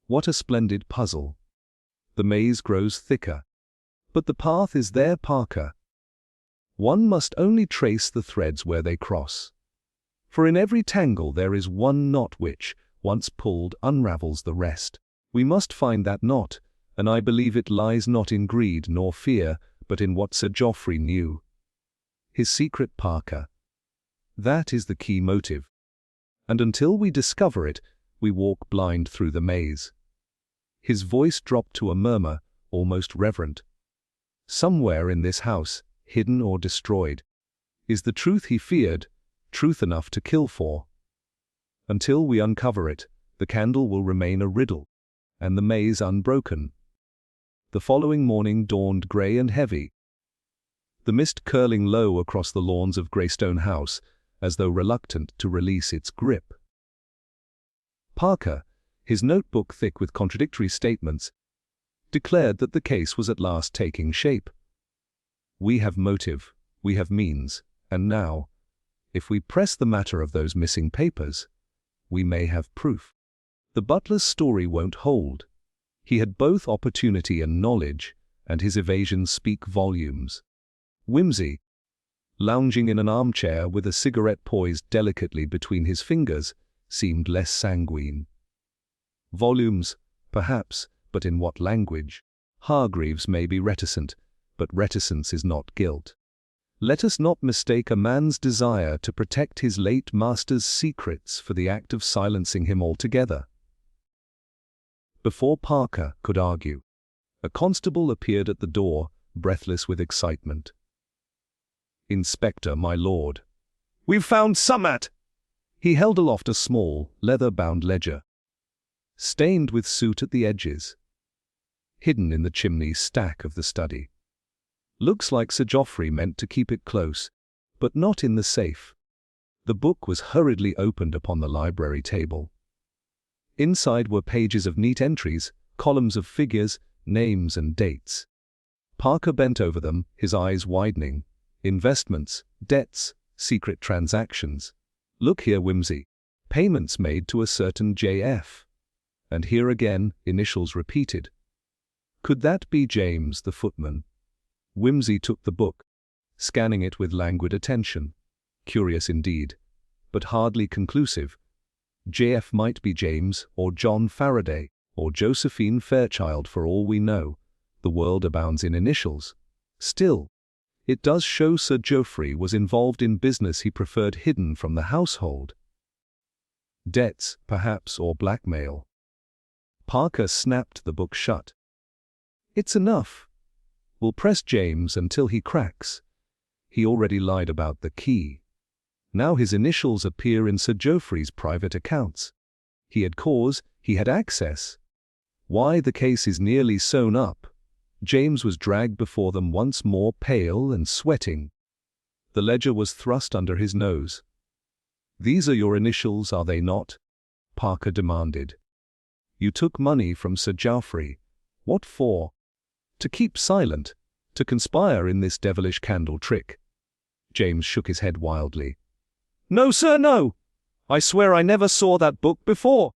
"What a splendid puzzle. The maze grows thicker. But the path is there, Parker. One must only trace the threads where they cross. For in every tangle there is one knot which, once pulled, unravels the rest. We must find that knot, and I believe it lies not in greed nor fear, but in what Sir Geoffrey knew. His secret, Parker. That is the key motive. And until we discover it, we walk blind through the maze. His voice dropped to a murmur, almost reverent. Somewhere in this house, hidden or destroyed, is the truth he feared, truth enough to kill for. Until we uncover it, the candle will remain a riddle, and the maze unbroken. The following morning dawned grey and heavy, the mist curling low across the lawns of Greystone House, as though reluctant to release its grip. Parker, his notebook thick with contradictory statements, declared that the case was at last taking shape. We have motive, we have means, and now, if we press the matter of those missing papers, we may have proof. The butler's story won't hold. He had both opportunity and knowledge, and his evasions speak volumes. Whimsy, lounging in an armchair with a cigarette poised delicately between his fingers, seemed less sanguine. Volumes, perhaps, but in what language? Hargreaves may be reticent, but reticence is not guilt. Let us not mistake a man's desire to protect his late master's secrets for the act of silencing him altogether. Before Parker could argue, a constable appeared at the door, breathless with excitement. "Inspector, my lord." "We've found summat!" He held aloft a small, leather-bound ledger, stained with soot at the edges, hidden in the chimney stack of the study. Looks like Sir Geoffrey meant to keep it close, but not in the safe. The book was hurriedly opened upon the library table. Inside were pages of neat entries, columns of figures, names and dates. Parker bent over them, his eyes widening. Investments, debts, secret transactions. Look here, Whimsy. Payments made to a certain J.F. And here again, initials repeated. Could that be James, the footman? Whimsy took the book, scanning it with languid attention. Curious indeed, but hardly conclusive. J.F. might be James, or John Faraday, or Josephine Fairchild for all we know. The world abounds in initials. Still, it does show Sir Geoffrey was involved in business he preferred hidden from the household. Debts, perhaps, or blackmail. Parker snapped the book shut. It's enough. We'll press James until he cracks. He already lied about the key. Now his initials appear in Sir Geoffrey's private accounts. He had cause, he had access. Why, the case is nearly sewn up. James was dragged before them once more, pale and sweating. The ledger was thrust under his nose. "These are your initials, are they not?" Parker demanded. "You took money from Sir Geoffrey. What for?" "To keep silent, to conspire in this devilish candle trick." James shook his head wildly. "No, sir, no. I swear I never saw that book before.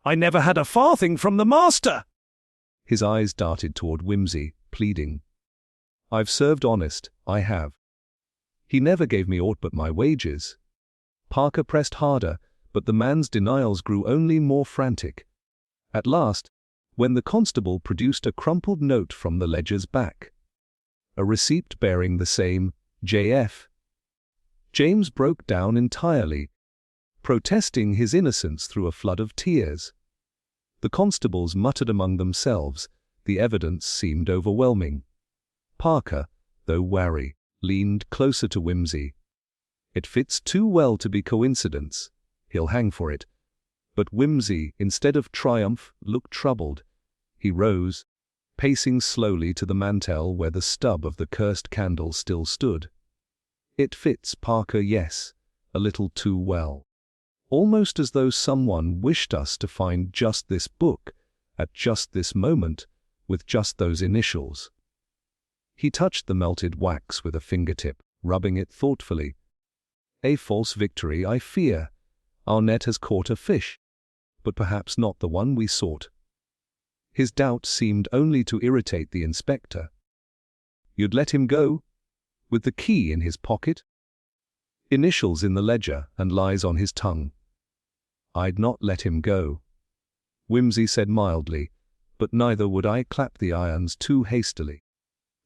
I never had a farthing from the master." His eyes darted toward Whimsy, pleading. "I've served honest, I have. He never gave me aught but my wages." Parker pressed harder, but the man's denials grew only more frantic. At last, when the constable produced a crumpled note from the ledger's back, a receipt bearing the same J.F., James broke down entirely, protesting his innocence through a flood of tears. The constables muttered among themselves. The evidence seemed overwhelming. Parker, though wary, leaned closer to Whimsy. "It fits too well to be coincidence. He'll hang for it." But Whimsy, instead of triumph, looked troubled. He rose, pacing slowly to the mantel where the stub of the cursed candle still stood. "It fits, Parker, yes, a little too well. Almost as though someone wished us to find just this book, at just this moment, with just those initials." He touched the melted wax with a fingertip, rubbing it thoughtfully. "A false victory, I fear. Our net has caught a fish, but perhaps not the one we sought." His doubt seemed only to irritate the inspector. "You'd let him go?" with the key in his pocket. Initials in the ledger and lies on his tongue. I'd not let him go. Whimsy said mildly, but neither would I clap the irons too hastily.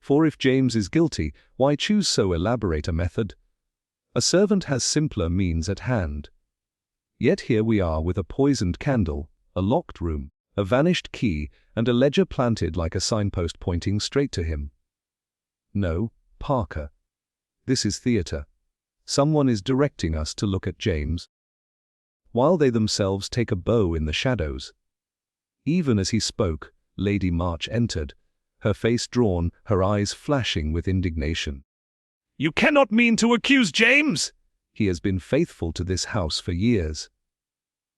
For if James is guilty, why choose so elaborate a method? A servant has simpler means at hand. Yet here we are with a poisoned candle, a locked room, a vanished key, and a ledger planted like a signpost pointing straight to him. No, Parker. This is theatre. Someone is directing us to look at James, while they themselves take a bow in the shadows. Even as he spoke, Lady March entered, her face drawn, her eyes flashing with indignation. "You cannot mean to accuse James! He has been faithful to this house for years.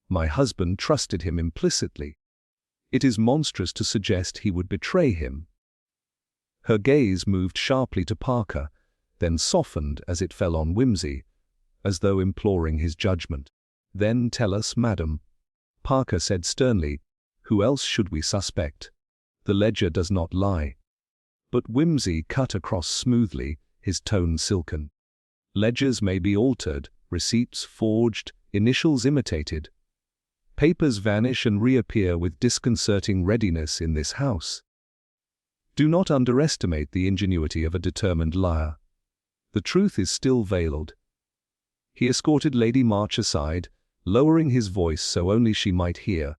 My husband trusted him implicitly. It is monstrous to suggest he would betray him." Her gaze moved sharply to Parker, then softened as it fell on Whimsy, as though imploring his judgment. "Then tell us, madam," Parker said sternly. "Who else should we suspect? The ledger does not lie." But Whimsy cut across smoothly, his tone silken. "Ledgers may be altered, receipts forged, initials imitated. Papers vanish and reappear with disconcerting readiness in this house. Do not underestimate the ingenuity of a determined liar. The truth is still veiled." He escorted Lady March aside, lowering his voice so only she might hear.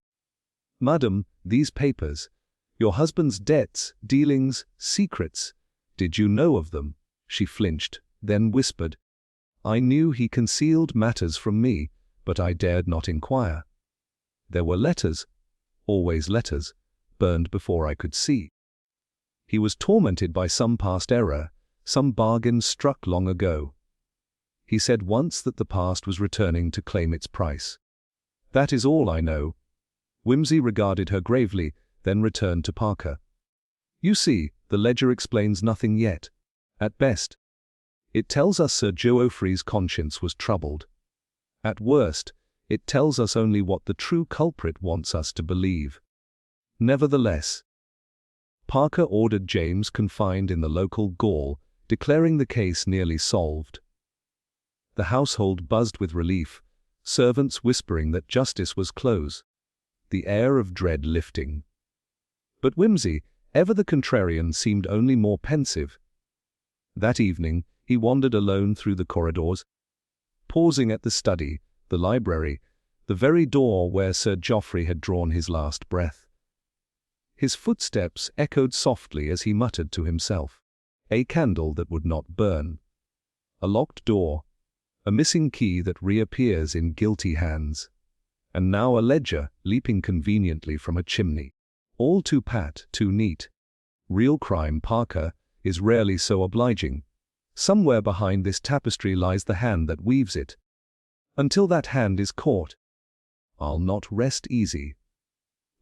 "Madam, these papers, your husband's debts, dealings, secrets, did you know of them?" She flinched, then whispered, "I knew he concealed matters from me, but I dared not inquire. There were letters, always letters, burned before I could see. He was tormented by some past error, some bargain struck long ago. He said once that the past was returning to claim its price. That is all I know." Whimsy regarded her gravely, then returned to Parker. "You see, the ledger explains nothing yet. At best, it tells us Sir Geoffrey's conscience was troubled. At worst, it tells us only what the true culprit wants us to believe. Nevertheless," Parker ordered James confined in the local gaol, declaring the case nearly solved. The household buzzed with relief, servants whispering that justice was close, the air of dread lifting. But Whimsy, ever the contrarian, seemed only more pensive. That evening, he wandered alone through the corridors, pausing at the study, the library, the very door where Sir Geoffrey had drawn his last breath. His footsteps echoed softly as he muttered to himself. A candle that would not burn. A locked door. A missing key that reappears in guilty hands. And now a ledger leaping conveniently from a chimney. All too pat, too neat. Real crime, Parker, is rarely so obliging. Somewhere behind this tapestry lies the hand that weaves it. Until that hand is caught, I'll not rest easy.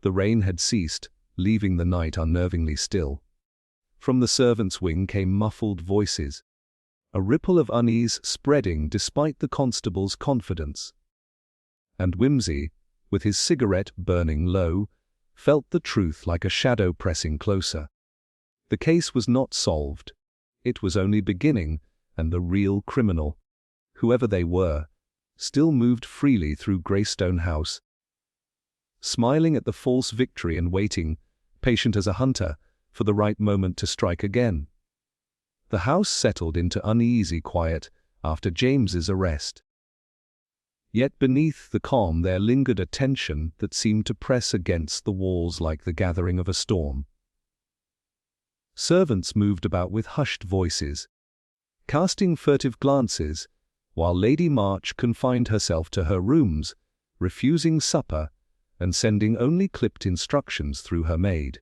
The rain had ceased, leaving the night unnervingly still. From the servants' wing came muffled voices, a ripple of unease spreading despite the constable's confidence. And Whimsy, with his cigarette burning low, felt the truth like a shadow pressing closer. The case was not solved. It was only beginning, and the real criminal, whoever they were, still moved freely through Greystone House, smiling at the false victory and waiting, patient as a hunter, for the right moment to strike again. The house settled into uneasy quiet after James's arrest. Yet beneath the calm there lingered a tension that seemed to press against the walls like the gathering of a storm. Servants moved about with hushed voices, casting furtive glances, while Lady March confined herself to her rooms, refusing supper and sending only clipped instructions through her maid.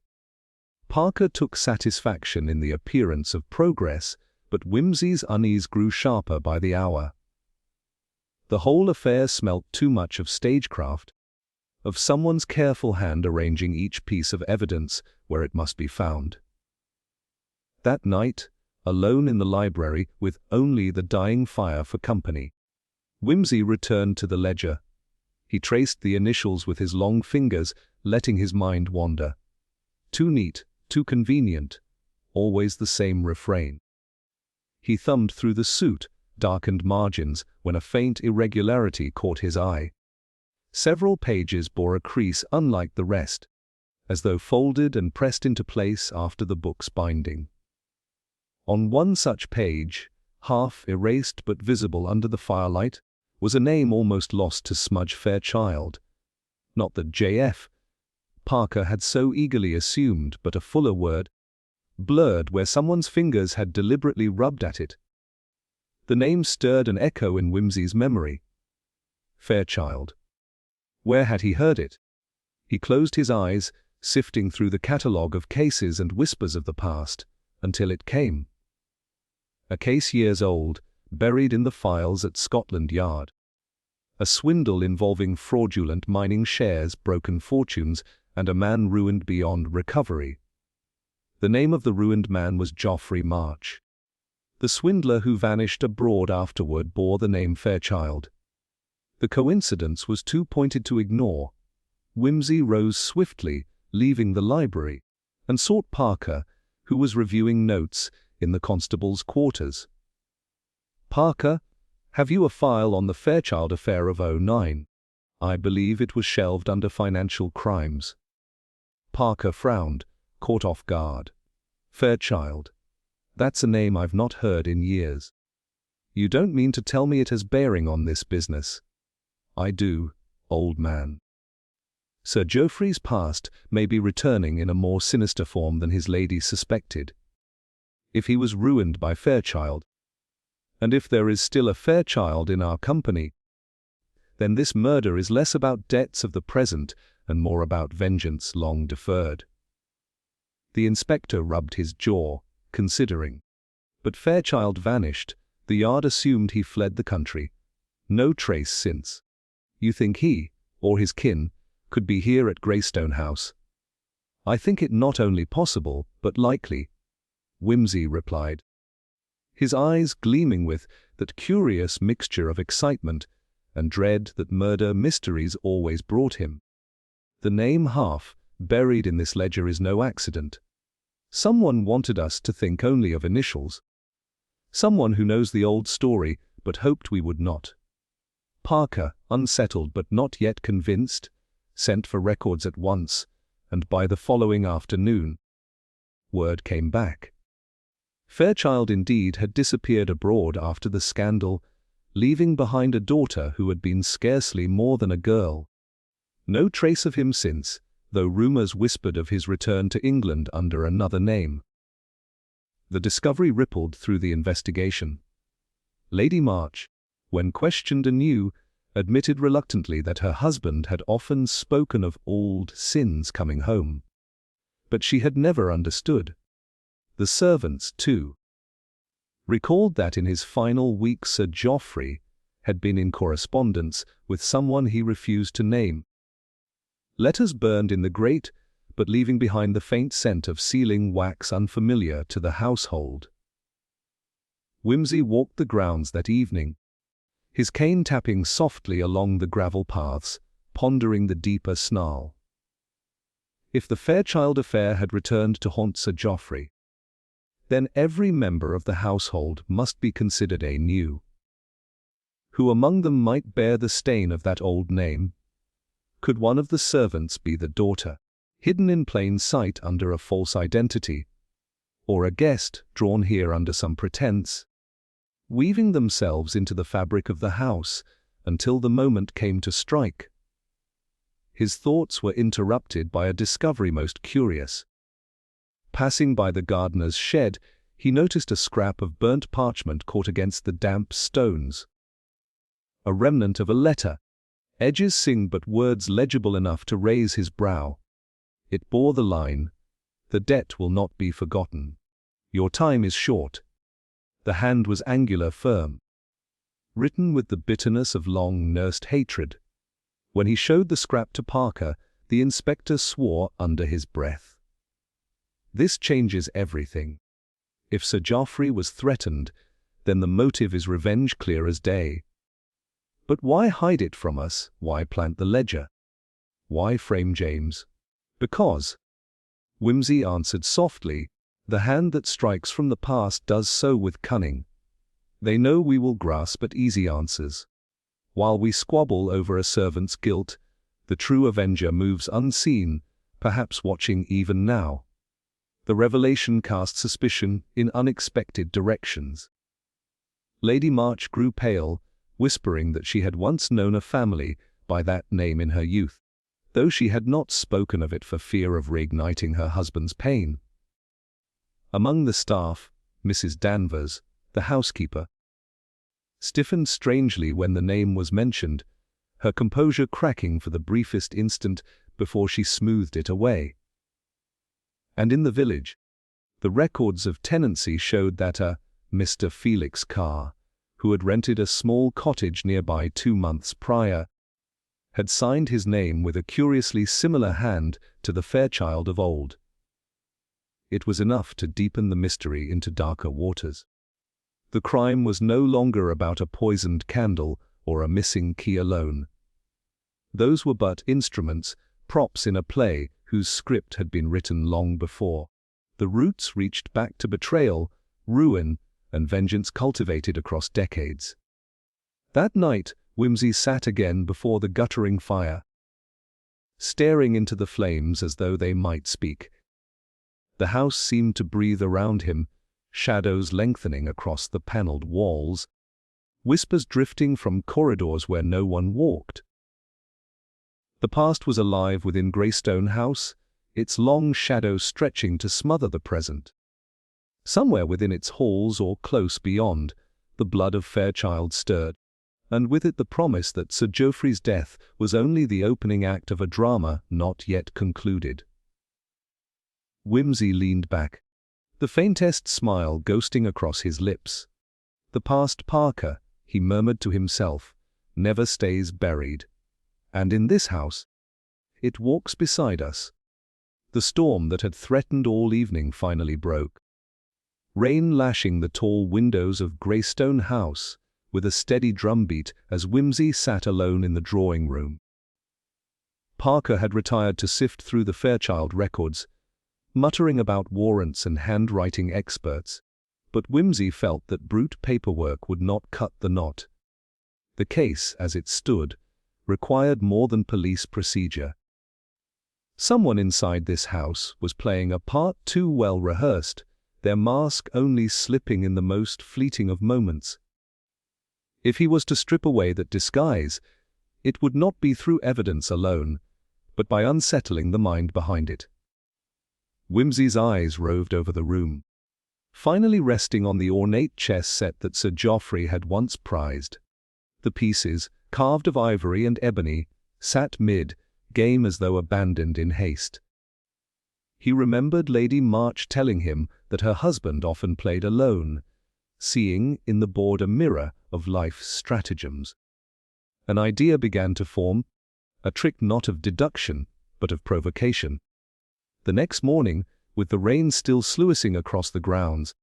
Parker took satisfaction in the appearance of progress, but Whimsy's unease grew sharper by the hour. The whole affair smelt too much of stagecraft, of someone's careful hand arranging each piece of evidence where it must be found. That night, alone in the library with only the dying fire for company, Whimsy returned to the ledger. He traced the initials with his long fingers, letting his mind wander. Too neat, too convenient, always the same refrain. He thumbed through the suit, darkened margins, when a faint irregularity caught his eye. Several pages bore a crease unlike the rest, as though folded and pressed into place after the book's binding. On one such page, half erased but visible under the firelight, was a name almost lost to smudge Fairchild. Not that J.F. Parker had so eagerly assumed, but a fuller word, blurred where someone's fingers had deliberately rubbed at it. The name stirred an echo in Whimsy's memory. Fairchild. Where had he heard it? He closed his eyes, sifting through the catalogue of cases and whispers of the past, until it came. A case years old, buried in the files at Scotland Yard. A swindle involving fraudulent mining shares, broken fortunes, and a man ruined beyond recovery. The name of the ruined man was Geoffrey March. The swindler who vanished abroad afterward bore the name Fairchild. The coincidence was too pointed to ignore. Whimsy rose swiftly, leaving the library, and sought Parker, who was reviewing notes in the constable's quarters. "Parker, have you a file on the Fairchild affair of '09? I believe it was shelved under financial crimes." Parker frowned, caught off guard. "Fairchild? That's a name I've not heard in years. You don't mean to tell me it has bearing on this business?" "I do, old man. Sir Geoffrey's past may be returning in a more sinister form than his lady suspected. If he was ruined by Fairchild, and if there is still a Fairchild in our company, then this murder is less about debts of the present and more about vengeance long deferred." The inspector rubbed his jaw, considering. But Fairchild vanished. The Yard assumed he fled the country. No trace since. "You think he, or his kin, could be here at Greystone House?" "I think it not only possible, but likely," Whimsy replied, his eyes gleaming with that curious mixture of excitement and dread that murder mysteries always brought him. "The name half buried in this ledger is no accident. Someone wanted us to think only of initials. Someone who knows the old story, but hoped we would not." Parker, unsettled but not yet convinced, sent for records at once, and by the following afternoon, word came back. Fairchild indeed had disappeared abroad after the scandal, leaving behind a daughter who had been scarcely more than a girl. No trace of him since, though rumours whispered of his return to England under another name. The discovery rippled through the investigation. Lady March, when questioned anew, admitted reluctantly that her husband had often spoken of old sins coming home. But she had never understood. The servants, too, recalled that in his final weeks Sir Geoffrey had been in correspondence with someone he refused to name. Letters burned in the grate, but leaving behind the faint scent of sealing wax unfamiliar to the household. Whimsy walked the grounds that evening, his cane tapping softly along the gravel paths, pondering the deeper snarl. If the Fairchild affair had returned to haunt Sir Geoffrey, then every member of the household must be considered anew. Who among them might bear the stain of that old name? Could one of the servants be the daughter, hidden in plain sight under a false identity, or a guest drawn here under some pretense, weaving themselves into the fabric of the house until the moment came to strike? His thoughts were interrupted by a discovery most curious. Passing by the gardener's shed, he noticed a scrap of burnt parchment caught against the damp stones. A remnant of a letter, edges sing but words legible enough to raise his brow. It bore the line, "The debt will not be forgotten. Your time is short." The hand was angular, firm, written with the bitterness of long-nursed hatred. When he showed the scrap to Parker, the inspector swore under his breath. This changes everything. If Sir Geoffrey was threatened, then the motive is revenge clear as day. But why hide it from us? Why plant the ledger? Why frame James? Because, Whimsy answered softly, the hand that strikes from the past does so with cunning, They know we will grasp at easy answers. While we squabble over a servant's guilt, the true avenger moves unseen, perhaps watching even now. The revelation casts suspicion in unexpected directions. Lady March grew pale, whispering that she had once known a family by that name in her youth, though she had not spoken of it for fear of reigniting her husband's pain. Among the staff, Mrs. Danvers, the housekeeper, stiffened strangely when the name was mentioned, her composure cracking for the briefest instant before she smoothed it away. And in the village, the records of tenancy showed that a Mr. Felix Carr, who had rented a small cottage nearby 2 months prior, had signed his name with a curiously similar hand to the Fairchild of old. It was enough to deepen the mystery into darker waters. The crime was no longer about a poisoned candle or a missing key alone. Those were but instruments, props in a play whose script had been written long before. The roots reached back to betrayal, ruin, and vengeance cultivated across decades. That night, Whimsy sat again before the guttering fire, staring into the flames as though they might speak. The house seemed to breathe around him, shadows lengthening across the panelled walls, whispers drifting from corridors where no one walked. The past was alive within Greystone House, its long shadow stretching to smother the present. Somewhere within its halls or close beyond, the blood of Fairchild stirred, and with it the promise that Sir Geoffrey's death was only the opening act of a drama not yet concluded. Whimsy leaned back, the faintest smile ghosting across his lips. The past Parker, he murmured to himself, never stays buried. And in this house, it walks beside us. The storm that had threatened all evening finally broke. Rain lashing the tall windows of Greystone House with a steady drumbeat as Whimsy sat alone in the drawing room. Parker had retired to sift through the Fairchild records, muttering about warrants and handwriting experts, but Whimsy felt that brute paperwork would not cut the knot. The case, as it stood, required more than police procedure. Someone inside this house was playing a part too well rehearsed, their mask only slipping in the most fleeting of moments. If he was to strip away that disguise, it would not be through evidence alone, but by unsettling the mind behind it. Whimsy's eyes roved over the room, finally resting on the ornate chess set that Sir Geoffrey had once prized. The pieces, carved of ivory and ebony, sat mid-game as though abandoned in haste. He remembered Lady March telling him that her husband often played alone, seeing in the board a mirror of life's stratagems. An idea began to form, a trick not of deduction, but of provocation. The next morning, with the rain still sluicing across the grounds,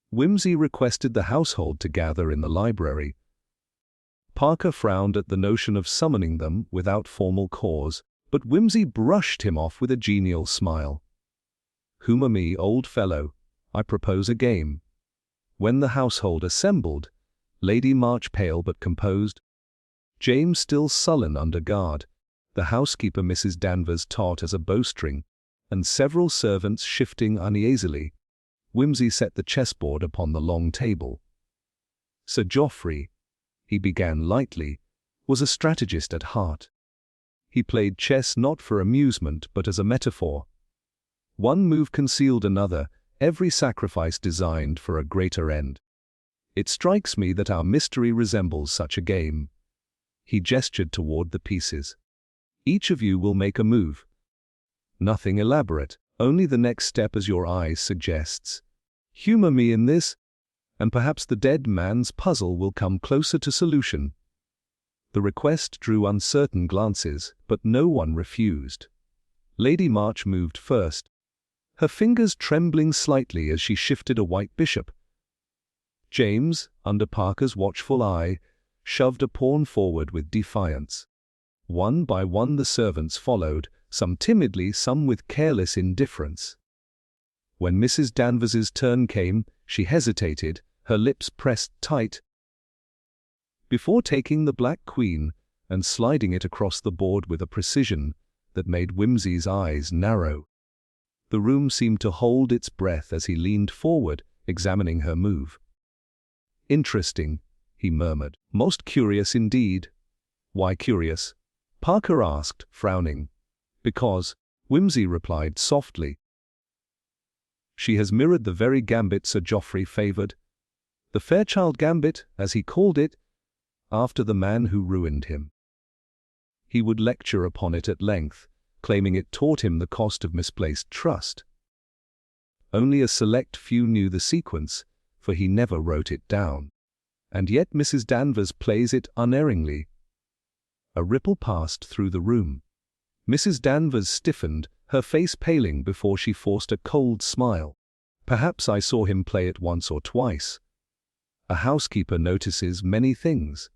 Whimsy requested the household to gather in the library. Parker frowned at the notion of summoning them without formal cause, but Whimsy brushed him off with a genial smile. "Humour me, old fellow. I propose a game." When the household assembled, Lady March pale but composed, James still sullen under guard, the housekeeper Mrs. Danvers taut as a bowstring, and several servants shifting uneasily, Whimsy set the chessboard upon the long table. Sir Geoffrey, he began lightly, was a strategist at heart. He played chess not for amusement but as a metaphor. One move concealed another, every sacrifice designed for a greater end. It strikes me that our mystery resembles such a game. He gestured toward the pieces. Each of you will make a move. Nothing elaborate, only the next step as your eye suggests. Humor me in this, and perhaps the dead man's puzzle will come closer to solution. The request drew uncertain glances, but no one refused. Lady March moved first, her fingers trembling slightly as she shifted a white bishop. James, under Parker's watchful eye, shoved a pawn forward with defiance. One by one the servants followed, some timidly, some with careless indifference. When Mrs. Danvers's turn came, she hesitated, her lips pressed tight. Before taking the Black Queen and sliding it across the board with a precision that made Whimsy's eyes narrow. The room seemed to hold its breath as he leaned forward, examining her move. "Interesting," he murmured. "Most curious indeed." "Why curious?" Parker asked, frowning. "Because," Whimsy replied softly, "she has mirrored the very gambit Sir Geoffrey favored. The Fairchild Gambit, as he called it, after the man who ruined him. He would lecture upon it at length, claiming it taught him the cost of misplaced trust. Only a select few knew the sequence, for he never wrote it down. And yet Mrs. Danvers plays it unerringly." A ripple passed through the room. Mrs. Danvers stiffened, her face paling before she forced a cold smile. "Perhaps I saw him play it once or twice. A housekeeper notices many things."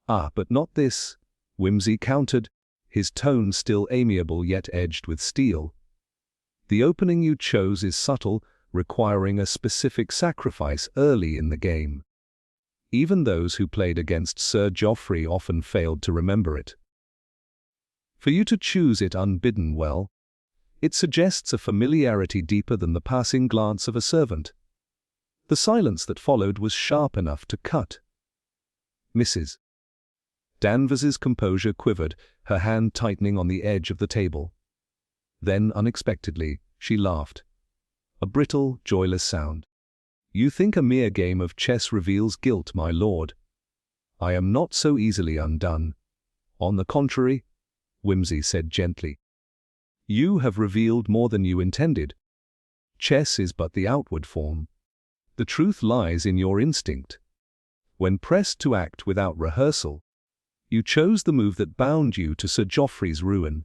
"Ah, but not this," Whimsy countered, his tone still amiable yet edged with steel. "The opening you chose is subtle, requiring a specific sacrifice early in the game. Even those who played against Sir Geoffrey often failed to remember it. For you to choose it unbidden, well, it suggests a familiarity deeper than the passing glance of a servant." The silence that followed was sharp enough to cut. Mrs. Danvers's composure quivered, her hand tightening on the edge of the table. Then, unexpectedly, she laughed. A brittle, joyless sound. "You think a mere game of chess reveals guilt, my lord. I am not so easily undone. On the contrary," Whimsy said gently, "you have revealed more than you intended. Chess is but the outward form. The truth lies in your instinct. When pressed to act without rehearsal, you chose the move that bound you to Sir Geoffrey's ruin."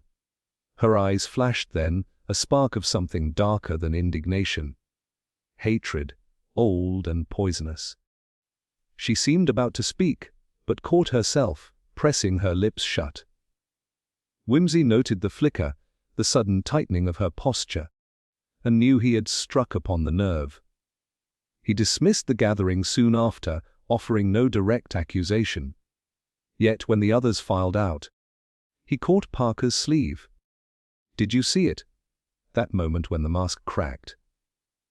Her eyes flashed then, a spark of something darker than indignation. Hatred, old and poisonous. She seemed about to speak, but caught herself, pressing her lips shut. Whimsy noted the flicker, the sudden tightening of her posture, and knew he had struck upon the nerve. He dismissed the gathering soon after, offering no direct accusation. Yet when the others filed out, he caught Parker's sleeve. "Did you see it? That moment when the mask cracked.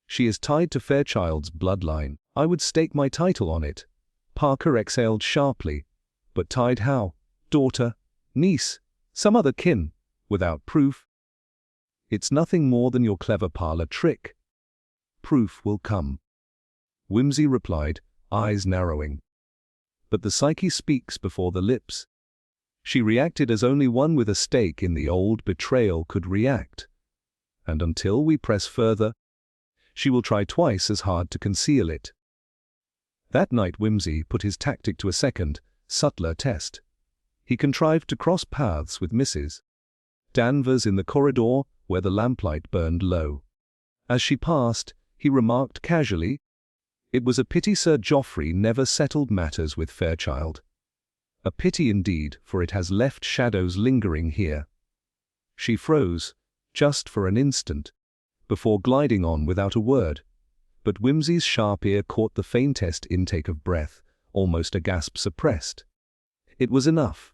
She is tied to Fairchild's bloodline. I would stake my title on it." Parker exhaled sharply. "But tied how? Daughter? Niece? Some other kin? Without proof?" "It's nothing more than your clever parlor trick." "Proof will come," Whimsy replied, eyes narrowing. "But the psyche speaks before the lips. She reacted as only one with a stake in the old betrayal could react. And until we press further, she will try twice as hard to conceal it." That night Whimsy put his tactic to a second, subtler test. He contrived to cross paths with Mrs. Danvers in the corridor where the lamplight burned low. As she passed, he remarked casually, "It was a pity Sir Geoffrey never settled matters with Fairchild. A pity indeed, for it has left shadows lingering here." She froze, just for an instant, before gliding on without a word, but Whimsy's sharp ear caught the faintest intake of breath, almost a gasp suppressed. It was enough.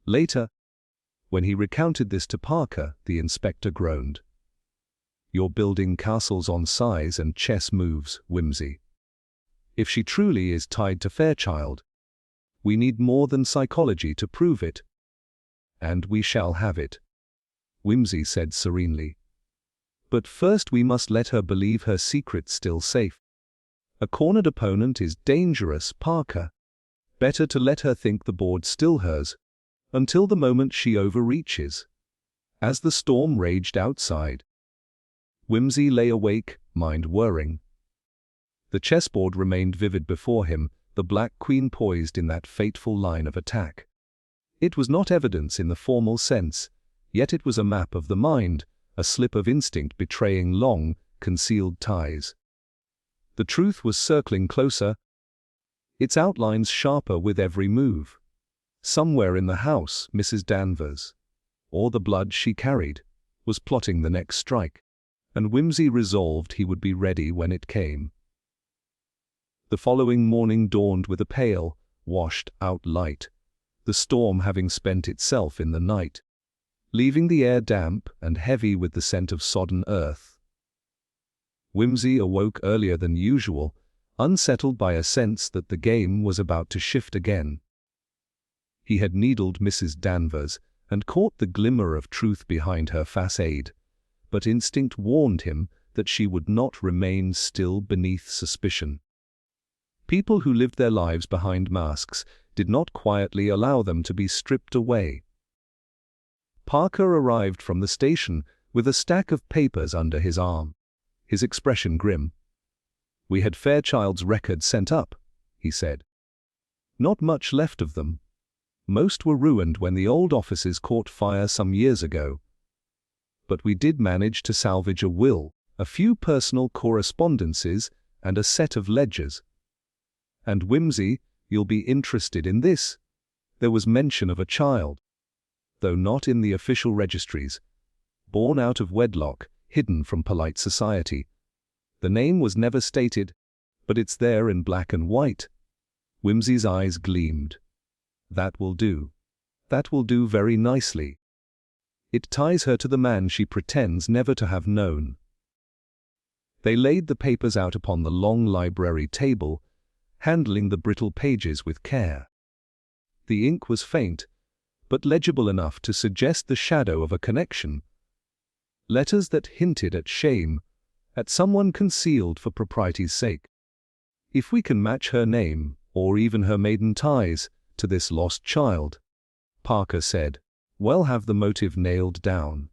Later, when he recounted this to Parker, the inspector groaned. "You're building castles on size and chess moves, Whimsy. If she truly is tied to Fairchild, we need more than psychology to prove it. And we shall have it," Whimsy said serenely. "But first we must let her believe her secret's still safe. A cornered opponent is dangerous, Parker. Better to let her think the board's still hers, until the moment she overreaches." As the storm raged outside, Whimsy lay awake, mind whirring. The chessboard remained vivid before him, the Black Queen poised in that fateful line of attack. It was not evidence in the formal sense, yet it was a map of the mind, a slip of instinct betraying long, concealed ties. The truth was circling closer, its outlines sharper with every move. Somewhere in the house, Mrs. Danvers, or the blood she carried, was plotting the next strike, and Whimsy resolved he would be ready when it came. The following morning dawned with a pale, washed-out light, the storm having spent itself in the night, leaving the air damp and heavy with the scent of sodden earth. Whimsy awoke earlier than usual, unsettled by a sense that the game was about to shift again. He had needled Mrs. Danvers and caught the glimmer of truth behind her facade, but instinct warned him that she would not remain still beneath suspicion. People who lived their lives behind masks did not quietly allow them to be stripped away. Parker arrived from the station with a stack of papers under his arm, his expression grim. "We had Fairchild's records sent up," he said. "Not much left of them. Most were ruined when the old offices caught fire some years ago. But we did manage to salvage a will, a few personal correspondences, and a set of ledgers. And Whimsy, you'll be interested in this. There was mention of a child, though not in the official registries, born out of wedlock, hidden from polite society. The name was never stated, but it's there in black and white." Whimsy's eyes gleamed. "That will do. That will do very nicely. It ties her to the man she pretends never to have known." They laid the papers out upon the long library table, handling the brittle pages with care. The ink was faint, but legible enough to suggest the shadow of a connection. Letters that hinted at shame, at someone concealed for propriety's sake. "If we can match her name, or even her maiden ties, to this lost child," Parker said, "we'll have the motive nailed down."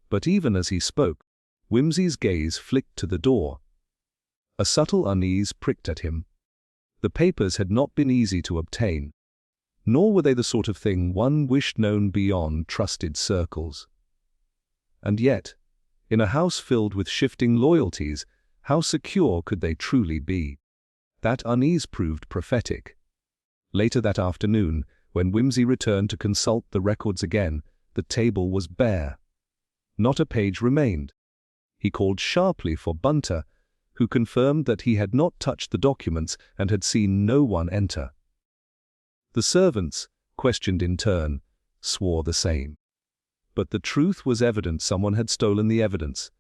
But even as he spoke, Whimsy's gaze flicked to the door. A subtle unease pricked at him. The papers had not been easy to obtain, nor were they the sort of thing one wished known beyond trusted circles. And yet, in a house filled with shifting loyalties, how secure could they truly be? That unease proved prophetic. Later that afternoon, when Whimsy returned to consult the records again, the table was bare. Not a page remained. He called sharply for Bunter, who confirmed that he had not touched the documents and had seen no one enter. The servants, questioned in turn, swore the same. But the truth was evident: someone had stolen the evidence.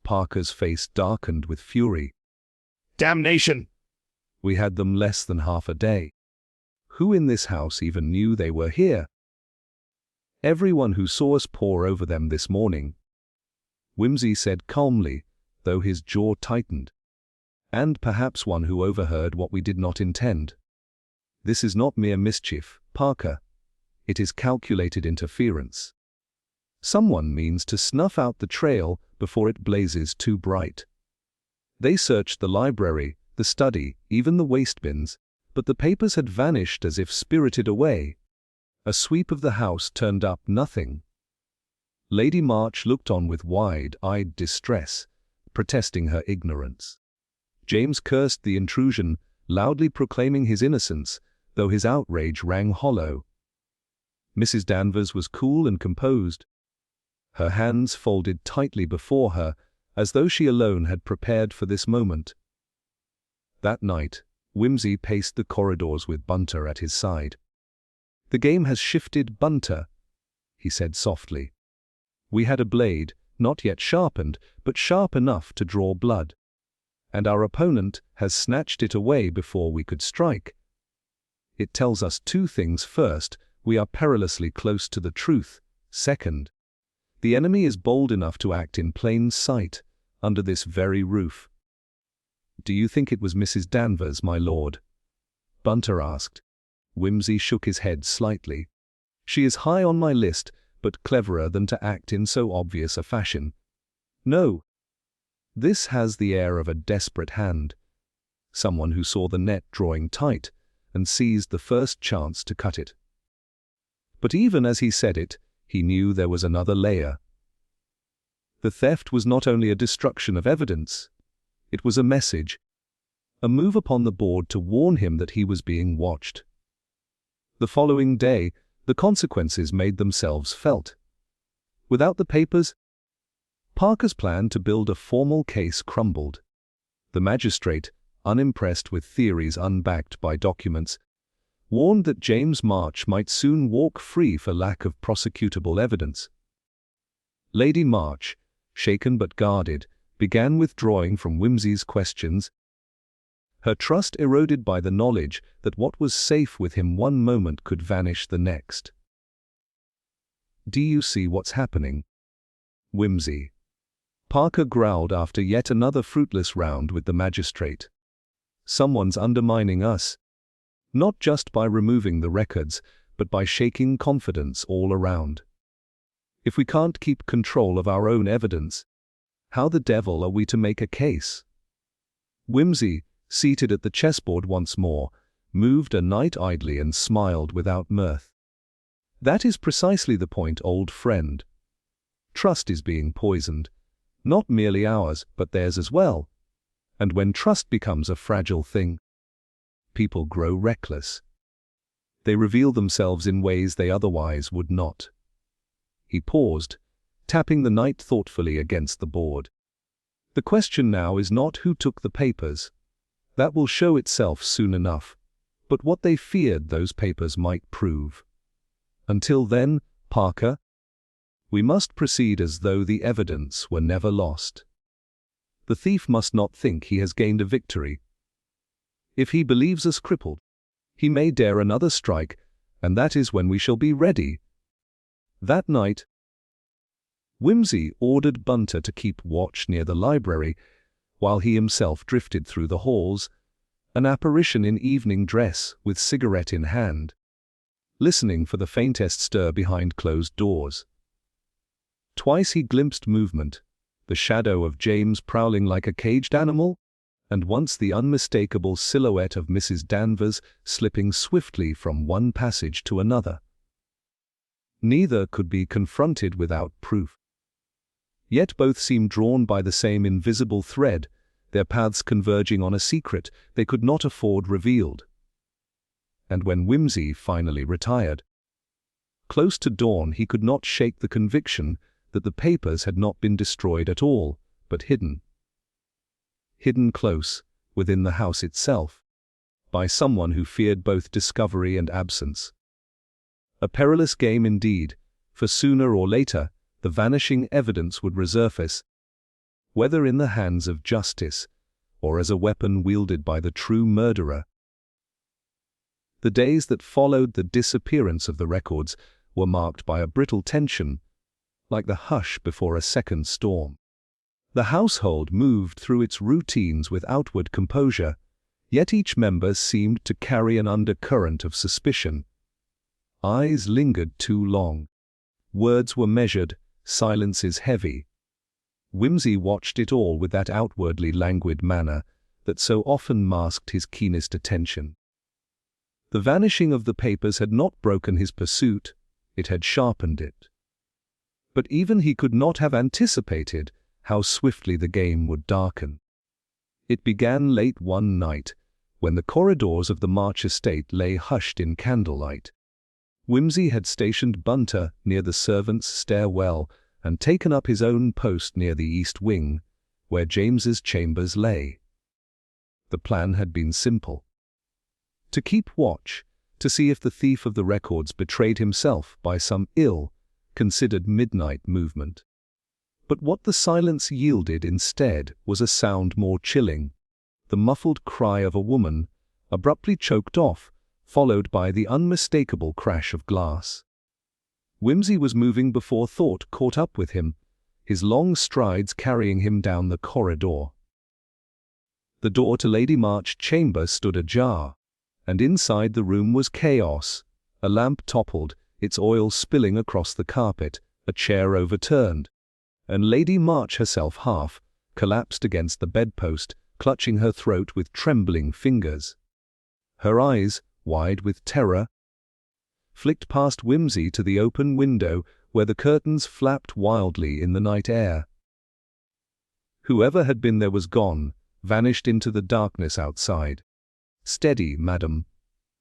Parker's face darkened with fury. "Damnation!" "We had them less than half a day. Who in this house even knew they were here?" "Everyone who saw us pore over them this morning," Whimsy said calmly, though his jaw tightened. "And perhaps one who overheard what we did not intend. This is not mere mischief, Parker. It is calculated interference. Someone means to snuff out the trail before it blazes too bright. They searched the library, the study, even the waste bins, but the papers had vanished as if spirited away. A sweep of the house turned up nothing." Lady March looked on with wide-eyed distress, protesting her ignorance. James cursed the intrusion, loudly proclaiming his innocence, though his outrage rang hollow. Mrs. Danvers was cool and composed, her hands folded tightly before her, as though she alone had prepared for this moment. That night, Whimsy paced the corridors with Bunter at his side. "The game has shifted, Bunter," he said softly. "We had a blade, not yet sharpened, but sharp enough to draw blood. And our opponent has snatched it away before we could strike. It tells us two things. First, we are perilously close to the truth. Second, the enemy is bold enough to act in plain sight, under this very roof." "Do you think it was Mrs. Danvers, my lord?" Bunter asked. Whimsy shook his head slightly. "She is high on my list, but cleverer than to act in so obvious a fashion. No. This has the air of a desperate hand. Someone who saw the net drawing tight and seized the first chance to cut it." But even as he said it, he knew there was another layer. The theft was not only a destruction of evidence, it was a message, a move upon the board to warn him that he was being watched. The following day, the consequences made themselves felt. Without the papers, Parker's plan to build a formal case crumbled. The magistrate, unimpressed with theories unbacked by documents, warned that James March might soon walk free for lack of prosecutable evidence. Lady March, shaken but guarded, began withdrawing from Wimsey's questions, her trust eroded by the knowledge that what was safe with him one moment could vanish the next. "Do you see what's happening?" Wimsey. Parker growled after yet another fruitless round with the magistrate. "Someone's undermining us. Not just by removing the records, but by shaking confidence all around. If we can't keep control of our own evidence, how the devil are we to make a case?" Wimsey, seated at the chessboard once more, moved a knight idly and smiled without mirth. "That is precisely the point, old friend. Trust is being poisoned. Not merely ours, but theirs as well. And when trust becomes a fragile thing, people grow reckless. They reveal themselves in ways they otherwise would not." He paused, tapping the knight thoughtfully against the board. "The question now is not who took the papers. That will show itself soon enough, but what they feared those papers might prove. Until then, Parker, we must proceed as though the evidence were never lost. The thief must not think he has gained a victory. If he believes us crippled, he may dare another strike, and that is when we shall be ready." That night, Wimsey ordered Bunter to keep watch near the library, while he himself drifted through the halls, an apparition in evening dress with cigarette in hand, listening for the faintest stir behind closed doors. Twice he glimpsed movement, the shadow of James prowling like a caged animal, and once the unmistakable silhouette of Mrs. Danvers slipping swiftly from one passage to another. Neither could be confronted without proof. Yet both seemed drawn by the same invisible thread, their paths converging on a secret they could not afford revealed. And when Wimsey finally retired, close to dawn, he could not shake the conviction that the papers had not been destroyed at all, but hidden. Hidden close, within the house itself, by someone who feared both discovery and absence. A perilous game indeed, for sooner or later, the vanishing evidence would resurface, whether in the hands of justice, or as a weapon wielded by the true murderer. The days that followed the disappearance of the records were marked by a brittle tension, like the hush before a second storm. The household moved through its routines with outward composure, yet each member seemed to carry an undercurrent of suspicion. Eyes lingered too long. Words were measured, silences heavy. Wimsey watched it all with that outwardly languid manner that so often masked his keenest attention. The vanishing of the papers had not broken his pursuit, it had sharpened it. But even he could not have anticipated how swiftly the game would darken. It began late one night, when the corridors of the March estate lay hushed in candlelight. Wimsey had stationed Bunter near the servants' stairwell and taken up his own post near the east wing, where James's chambers lay. The plan had been simple. To keep watch, to see if the thief of the records betrayed himself by some ill-considered midnight movement. But what the silence yielded instead was a sound more chilling, the muffled cry of a woman, abruptly choked off, followed by the unmistakable crash of glass. Wimsey was moving before thought caught up with him, his long strides carrying him down the corridor. The door to Lady March's chamber stood ajar, and inside the room was chaos. A lamp toppled, its oil spilling across the carpet, a chair overturned, and Lady March herself half collapsed against the bedpost, clutching her throat with trembling fingers. Her eyes, wide with terror, flicked past Wimsey to the open window where the curtains flapped wildly in the night air. Whoever had been there was gone, vanished into the darkness outside. "Steady, madam,"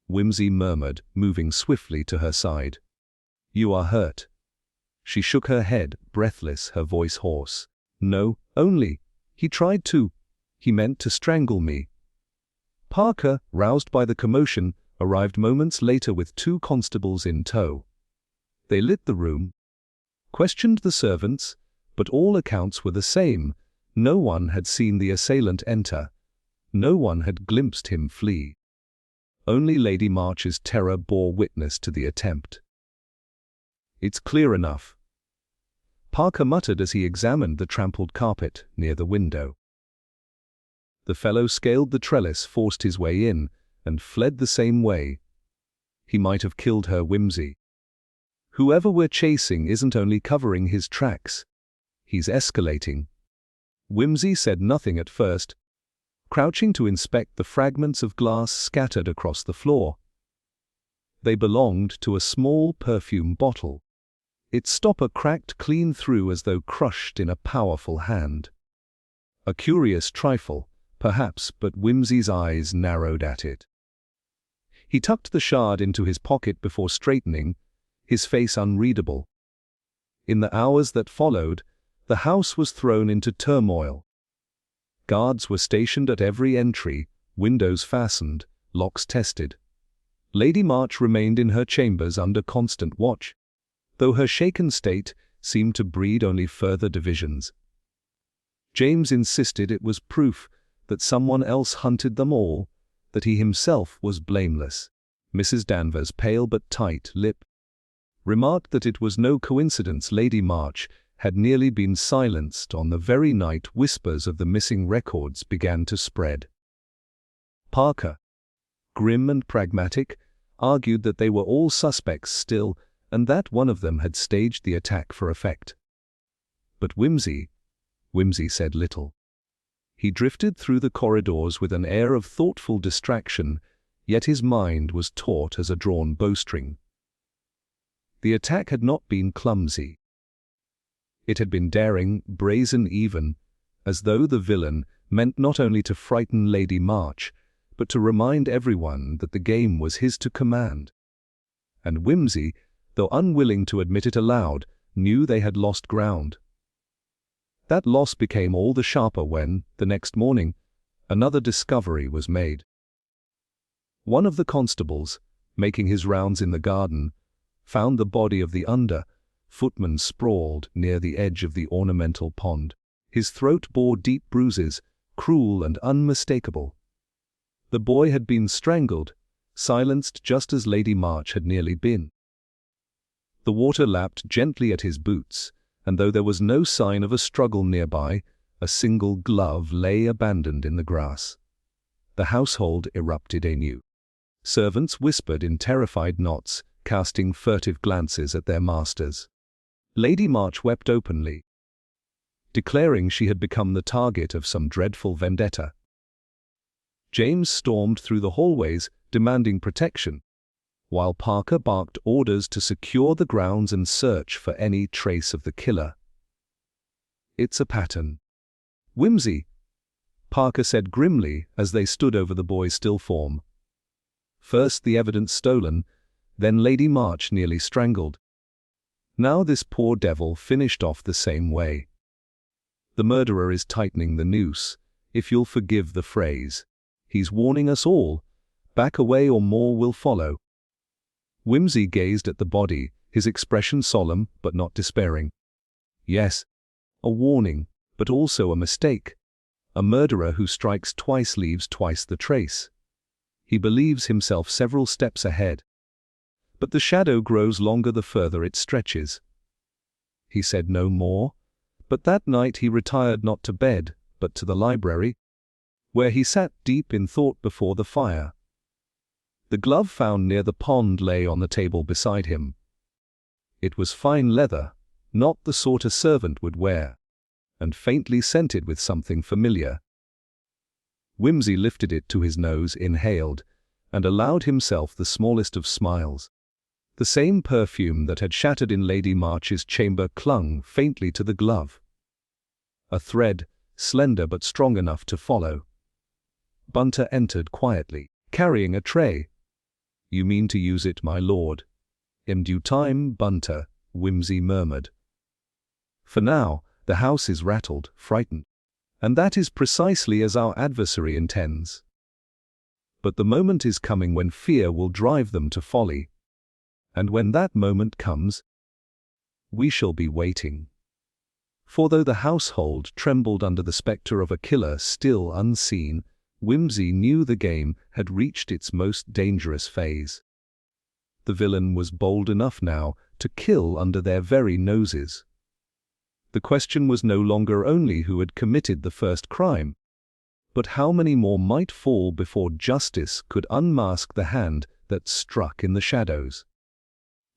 Wimsey murmured, moving swiftly to her side. "You are hurt." She shook her head, breathless, her voice hoarse. "No, only, he tried to. He meant to strangle me." Parker, roused by the commotion, arrived moments later with 2 constables in tow. They lit the room, questioned the servants, but all accounts were the same. No one had seen the assailant enter. No one had glimpsed him flee. Only Lady March's terror bore witness to the attempt. "It's clear enough," Parker muttered as he examined the trampled carpet near the window. The fellow scaled the trellis, forced his way in, and fled the same way. He might have killed her whimsy. Whoever we're chasing isn't only covering his tracks. He's escalating. Whimsy said nothing at first, crouching to inspect the fragments of glass scattered across the floor. They belonged to a small perfume bottle. Its stopper cracked clean through as though crushed in a powerful hand. A curious trifle, perhaps, but Whimsy's eyes narrowed at it. He tucked the shard into his pocket before straightening, his face unreadable. In the hours that followed, the house was thrown into turmoil. Guards were stationed at every entry, windows fastened, locks tested. Lady March remained in her chambers under constant watch, though her shaken state seemed to breed only further divisions. James insisted it was proof that someone else hunted them all, that he himself was blameless. Mrs. Danvers, pale but tight-lipped, remarked that it was no coincidence Lady March had nearly been silenced on the very night whispers of the missing records began to spread. Parker, grim and pragmatic, argued that they were all suspects still, and that one of them had staged the attack for effect. But Whimsy said little. He drifted through the corridors with an air of thoughtful distraction, yet his mind was taut as a drawn bowstring. The attack had not been clumsy. It had been daring, brazen even, as though the villain meant not only to frighten Lady March, but to remind everyone that the game was his to command. And Whimsy, though unwilling to admit it aloud, knew they had lost ground. That loss became all the sharper when, the next morning, another discovery was made. One of the constables, making his rounds in the garden, found the body of the footman sprawled near the edge of the ornamental pond. His throat bore deep bruises, cruel and unmistakable. The boy had been strangled, silenced just as Lady March had nearly been. The water lapped gently at his boots, and though there was no sign of a struggle nearby, a single glove lay abandoned in the grass. The household erupted anew. Servants whispered in terrified knots, casting furtive glances at their masters. Lady March wept openly, declaring she had become the target of some dreadful vendetta. James stormed through the hallways, demanding protection, while Parker barked orders to secure the grounds and search for any trace of the killer. "It's a pattern." "Whimsy," Parker said grimly as they stood over the boy's still form. First the evidence stolen, then Lady March nearly strangled. Now this poor devil finished off the same way. The murderer is tightening the noose, if you'll forgive the phrase. He's warning us all, back away or more will follow. Whimsy gazed at the body, his expression solemn but not despairing. Yes, a warning, but also a mistake. A murderer who strikes twice leaves twice the trace. He believes himself several steps ahead. But the shadow grows longer the further it stretches. He said no more, but that night he retired not to bed, but to the library, where he sat deep in thought before the fire. The glove found near the pond lay on the table beside him. It was fine leather, not the sort a servant would wear, and faintly scented with something familiar. Whimsy lifted it to his nose, inhaled, and allowed himself the smallest of smiles. The same perfume that had shattered in Lady March's chamber clung faintly to the glove. A thread, slender but strong enough to follow. Bunter entered quietly, carrying a tray. "You mean to use it, my lord?" "In due time, Bunter," Whimsy murmured. "For now, the house is rattled, frightened. And that is precisely as our adversary intends." But the moment is coming when fear will drive them to folly. And when that moment comes, we shall be waiting. For though the household trembled under the spectre of a killer still unseen, Whimsy knew the game had reached its most dangerous phase. The villain was bold enough now to kill under their very noses. The question was no longer only who had committed the first crime, but how many more might fall before justice could unmask the hand that struck in the shadows.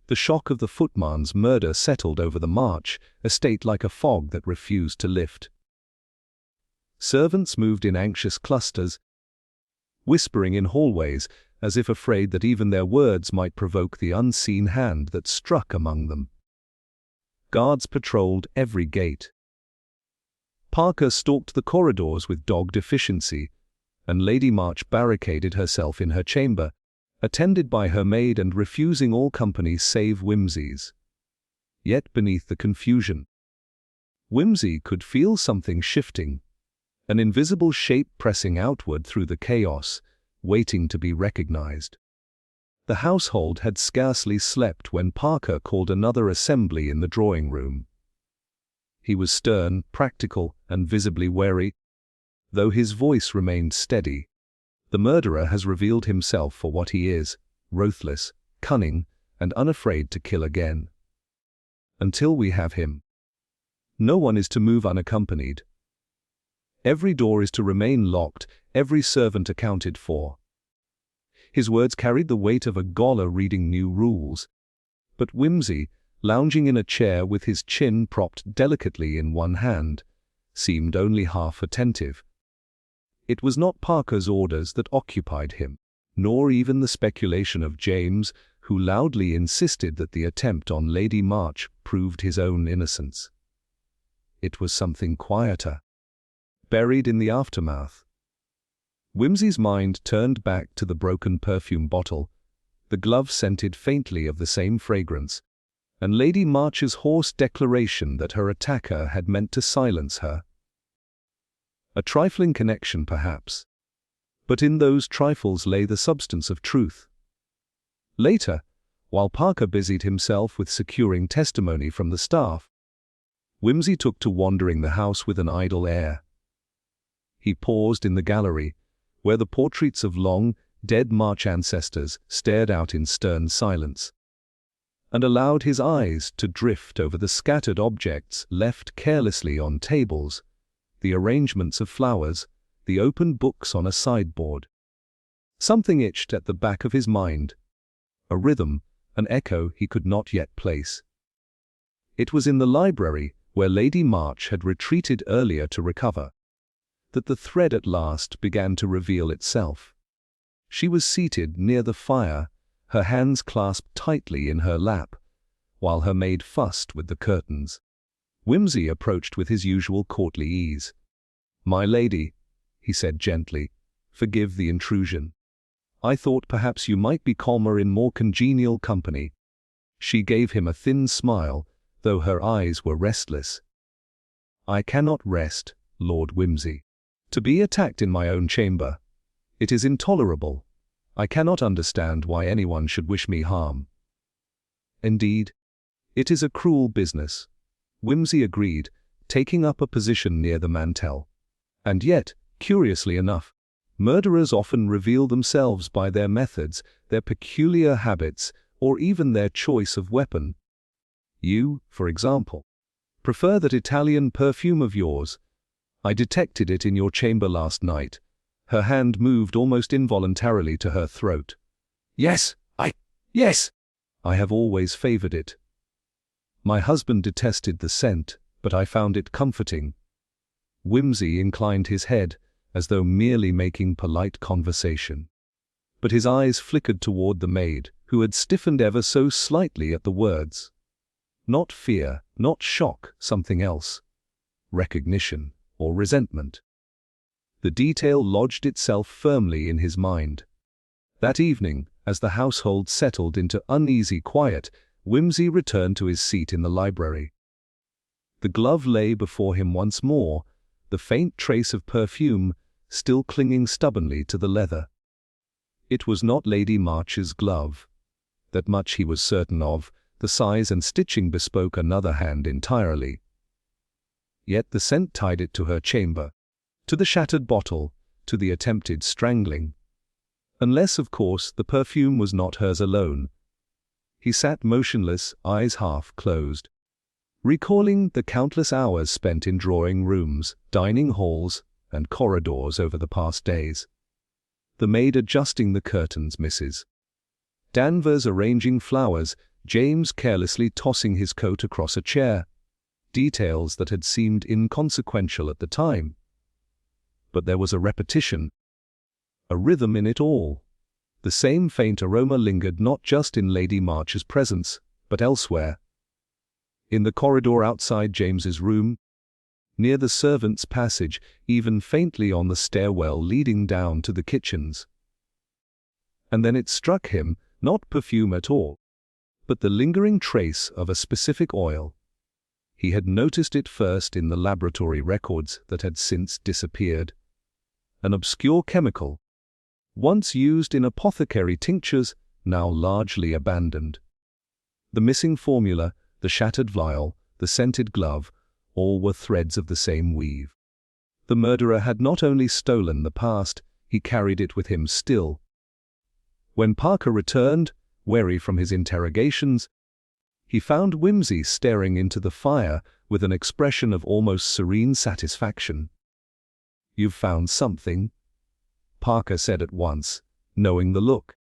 The shock of the footman's murder settled over the March estate like a fog that refused to lift. Servants moved in anxious clusters, whispering in hallways as if afraid that even their words might provoke the unseen hand that struck among them. Guards patrolled every gate. Parker stalked the corridors with dogged efficiency, and Lady March barricaded herself in her chamber, attended by her maid and refusing all company save Whimsy's. Yet beneath the confusion, Whimsy could feel something shifting, an invisible shape pressing outward through the chaos, waiting to be recognized. The household had scarcely slept when Parker called another assembly in the drawing room. He was stern, practical, and visibly wary, though his voice remained steady. The murderer has revealed himself for what he is, ruthless, cunning, and unafraid to kill again. Until we have him, no one is to move unaccompanied. Every door is to remain locked, every servant accounted for. His words carried the weight of a gaoler reading new rules. But Whimsy, lounging in a chair with his chin propped delicately in one hand, seemed only half attentive. It was not Parker's orders that occupied him, nor even the speculation of James, who loudly insisted that the attempt on Lady March proved his own innocence. It was something quieter, buried in the aftermath. Whimsy's mind turned back to the broken perfume bottle, the glove scented faintly of the same fragrance, and Lady March's hoarse declaration that her attacker had meant to silence her. A trifling connection, perhaps, but in those trifles lay the substance of truth. Later, while Parker busied himself with securing testimony from the staff, Whimsy took to wandering the house with an idle air. He paused in the gallery, where the portraits of long, dead March ancestors stared out in stern silence, and allowed his eyes to drift over the scattered objects left carelessly on tables, the arrangements of flowers, the open books on a sideboard. Something itched at the back of his mind, a rhythm, an echo he could not yet place. It was in the library, where Lady March had retreated earlier to recover, that the thread at last began to reveal itself. She was seated near the fire, her hands clasped tightly in her lap, while her maid fussed with the curtains. Whimsy approached with his usual courtly ease. "My lady," he said gently, "forgive the intrusion. I thought perhaps you might be calmer in more congenial company." She gave him a thin smile, though her eyes were restless. "I cannot rest, Lord Whimsy. To be attacked in my own chamber. It is intolerable. I cannot understand why anyone should wish me harm." "Indeed, it is a cruel business," Whimsy agreed, taking up a position near the mantel. "And yet, curiously enough, murderers often reveal themselves by their methods, their peculiar habits, or even their choice of weapon. You, for example, prefer that Italian perfume of yours. I detected it in your chamber last night." Her hand moved almost involuntarily to her throat. Yes. I have always favored it. My husband detested the scent, but I found it comforting." Whimsy inclined his head, as though merely making polite conversation. But his eyes flickered toward the maid, who had stiffened ever so slightly at the words. Not fear, not shock, something else. Recognition, or resentment. The detail lodged itself firmly in his mind. That evening, as the household settled into uneasy quiet, Whimsy returned to his seat in the library. The glove lay before him once more, the faint trace of perfume still clinging stubbornly to the leather. It was not Lady March's glove. That much he was certain of. The size and stitching bespoke another hand entirely. Yet the scent tied it to her chamber, to the shattered bottle, to the attempted strangling. Unless, of course, the perfume was not hers alone. He sat motionless, eyes half closed, recalling the countless hours spent in drawing rooms, dining halls, and corridors over the past days. The maid adjusting the curtains, Mrs. Danvers arranging flowers, James carelessly tossing his coat across a chair. Details that had seemed inconsequential at the time. But there was a repetition, a rhythm in it all. The same faint aroma lingered not just in Lady March's presence, but elsewhere. In the corridor outside James's room, near the servants' passage, even faintly on the stairwell leading down to the kitchens. And then it struck him, not perfume at all, but the lingering trace of a specific oil. He had noticed it first in the laboratory records that had since disappeared. An obscure chemical, once used in apothecary tinctures, now largely abandoned. The missing formula, the shattered vial, the scented glove, all were threads of the same weave. The murderer had not only stolen the past, he carried it with him still. When Parker returned, weary from his interrogations, he found Whimsy staring into the fire with an expression of almost serene satisfaction. "You've found something?" Parker said at once, knowing the look.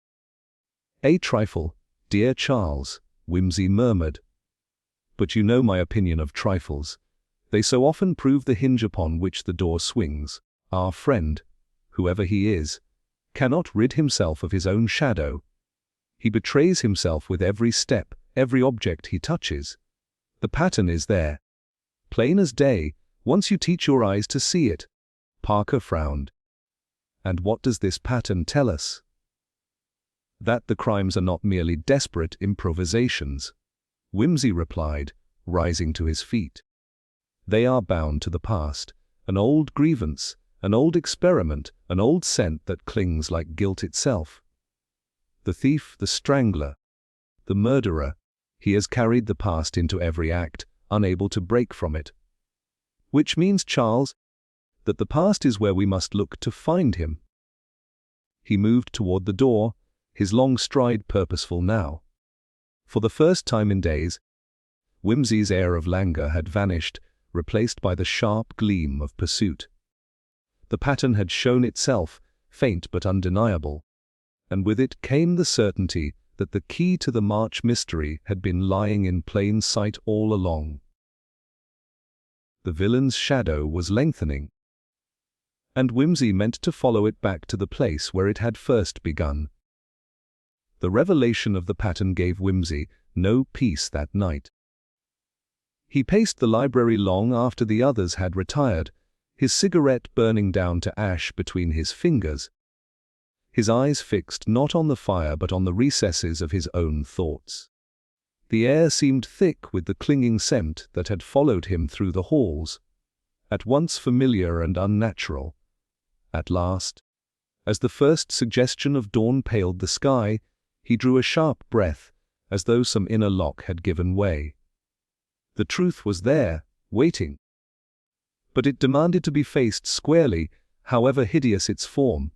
"A trifle, dear Charles," Whimsy murmured. "But you know my opinion of trifles. They so often prove the hinge upon which the door swings. Our friend, whoever he is, cannot rid himself of his own shadow. He betrays himself with every step, every object he touches. The pattern is there, plain as day, once you teach your eyes to see it." Parker frowned. "And what does this pattern tell us?" "That the crimes are not merely desperate improvisations," Whimsy replied, rising to his feet. "They are bound to the past, an old grievance, an old experiment, an old scent that clings like guilt itself. The thief, the strangler, the murderer, he has carried the past into every act, unable to break from it. Which means, Charles, that the past is where we must look to find him." He moved toward the door, his long stride purposeful now. For the first time in days, Whimsy's air of languor had vanished, replaced by the sharp gleam of pursuit. The pattern had shown itself, faint but undeniable, and with it came the certainty that the key to the March mystery had been lying in plain sight all along. The villain's shadow was lengthening, and Whimsy meant to follow it back to the place where it had first begun. The revelation of the pattern gave Whimsy no peace that night. He paced the library long after the others had retired, his cigarette burning down to ash between his fingers, his eyes fixed not on the fire but on the recesses of his own thoughts. The air seemed thick with the clinging scent that had followed him through the halls, at once familiar and unnatural. At last, as the first suggestion of dawn paled the sky, he drew a sharp breath, as though some inner lock had given way. The truth was there, waiting. But it demanded to be faced squarely, however hideous its form.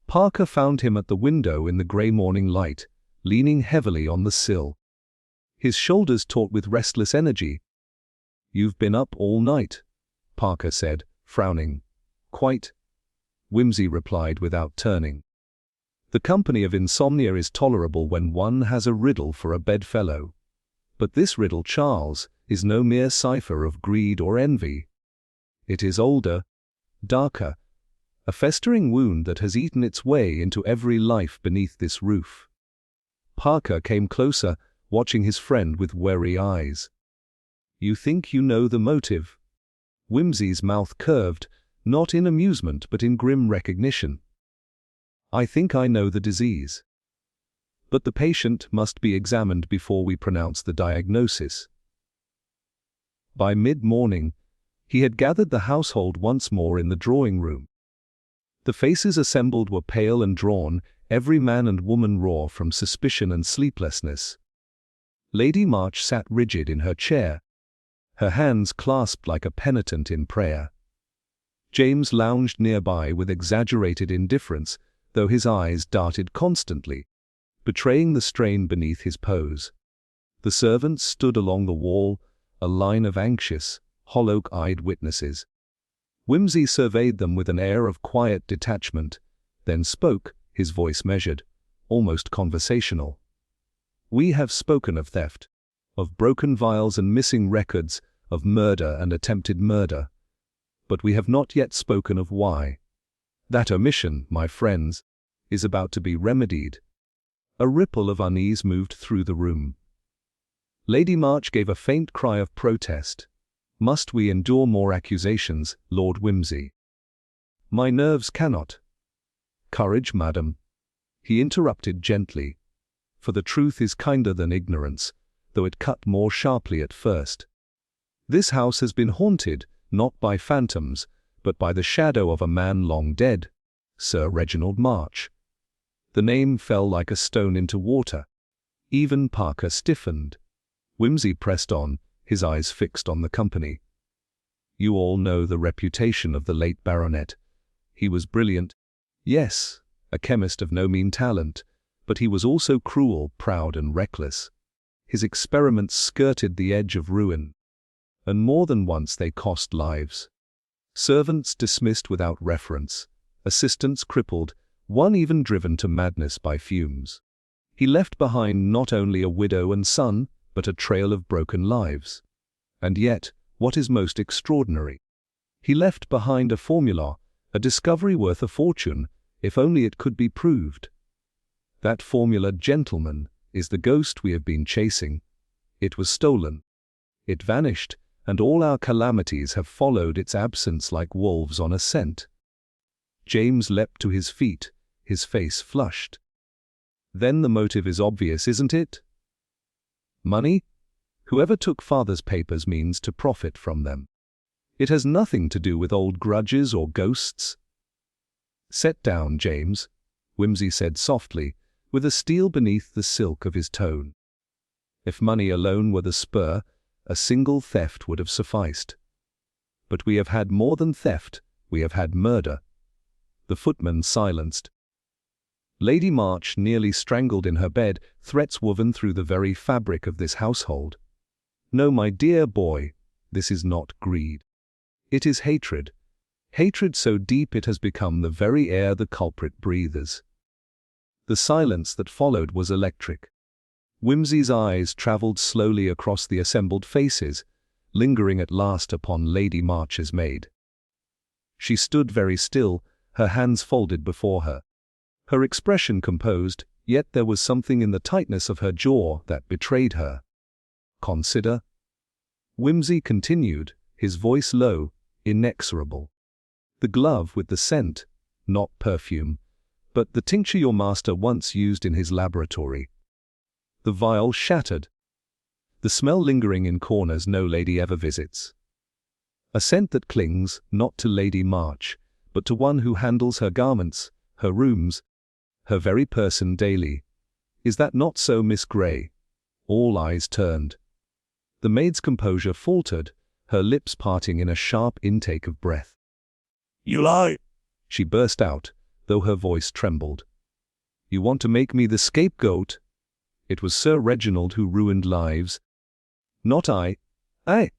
Parker found him at the window in the grey morning light, leaning heavily on the sill. His shoulders taut with restless energy. "You've been up all night," Parker said, frowning. "Quite," Whimsy replied without turning. "The company of insomnia is tolerable when one has a riddle for a bedfellow. But this riddle, Charles, is no mere cipher of greed or envy. It is older, darker, a festering wound that has eaten its way into every life beneath this roof." Parker came closer, watching his friend with wary eyes. "You think you know the motive?" Whimsy's mouth curved, not in amusement but in grim recognition. "I think I know the disease. But the patient must be examined before we pronounce the diagnosis." By mid-morning, he had gathered the household once more in the drawing room. The faces assembled were pale and drawn, every man and woman raw from suspicion and sleeplessness. Lady March sat rigid in her chair, her hands clasped like a penitent in prayer. James lounged nearby with exaggerated indifference, though his eyes darted constantly, betraying the strain beneath his pose. The servants stood along the wall, a line of anxious, hollow-eyed witnesses. Wimsey surveyed them with an air of quiet detachment, then spoke, his voice measured, almost conversational. "We have spoken of theft, of broken vials and missing records, of murder and attempted murder. But we have not yet spoken of why. That omission, my friends, is about to be remedied." A ripple of unease moved through the room. Lady March gave a faint cry of protest. "Must we endure more accusations, Lord Wimsey?" "My nerves cannot." "Courage, madam," he interrupted gently, "for the truth is kinder than ignorance, though it cut more sharply at first. This house has been haunted, not by phantoms, but by the shadow of a man long dead, Sir Reginald March." The name fell like a stone into water. Even Parker stiffened. Wimsey pressed on, his eyes fixed on the company. "You all know the reputation of the late baronet. He was brilliant. Yes, a chemist of no mean talent, but he was also cruel, proud and reckless. His experiments skirted the edge of ruin, and more than once they cost lives. Servants dismissed without reference, assistants crippled, one even driven to madness by fumes. He left behind not only a widow and son, but a trail of broken lives. And yet, what is most extraordinary? He left behind a formula, a discovery worth a fortune, if only it could be proved. That formula, gentlemen, is the ghost we have been chasing. It was stolen. It vanished, and all our calamities have followed its absence like wolves on a scent. James leapt to his feet, his face flushed. "Then the motive is obvious, isn't it? Money? Whoever took father's papers means to profit from them. It has nothing to do with old grudges or ghosts." "Set down, James," Wimsey said softly, with a steel beneath the silk of his tone. "If money alone were the spur, a single theft would have sufficed. But we have had more than theft, we have had murder." The footman silenced. Lady March nearly strangled in her bed, threats woven through the very fabric of this household. "No, my dear boy, this is not greed. It is hatred. Hatred so deep it has become the very air the culprit breathes." The silence that followed was electric. Wimsey's eyes travelled slowly across the assembled faces, lingering at last upon Lady March's maid. She stood very still, her hands folded before her. Her expression composed, yet there was something in the tightness of her jaw that betrayed her. "Consider," Wimsey continued, his voice low, inexorable. "The glove with the scent, not perfume, but the tincture your master once used in his laboratory. The vial shattered. The smell lingering in corners no lady ever visits. A scent that clings, not to Lady March, but to one who handles her garments, her rooms, her very person daily. Is that not so, Miss Grey?" All eyes turned. The maid's composure faltered, her lips parting in a sharp intake of breath. "You lie!" she burst out, though her voice trembled. "You want to make me the scapegoat? It was Sir Reginald who ruined lives. Not I." "Aye,"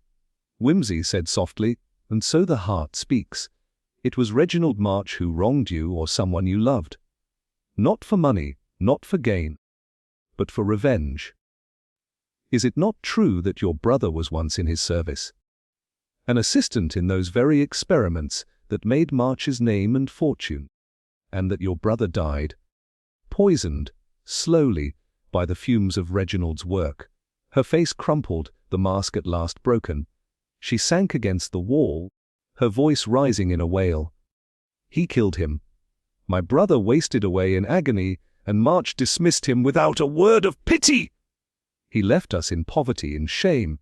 Wimsey said softly, "and so the heart speaks. It was Reginald March who wronged you or someone you loved. Not for money, not for gain, but for revenge. Is it not true that your brother was once in his service? An assistant in those very experiments that made March's name and fortune, and that your brother died, poisoned, slowly, by the fumes of Reginald's work." Her face crumpled, the mask at last broken. She sank against the wall, her voice rising in a wail. "He killed him. My brother wasted away in agony, and March dismissed him without a word of pity. He left us in poverty and shame,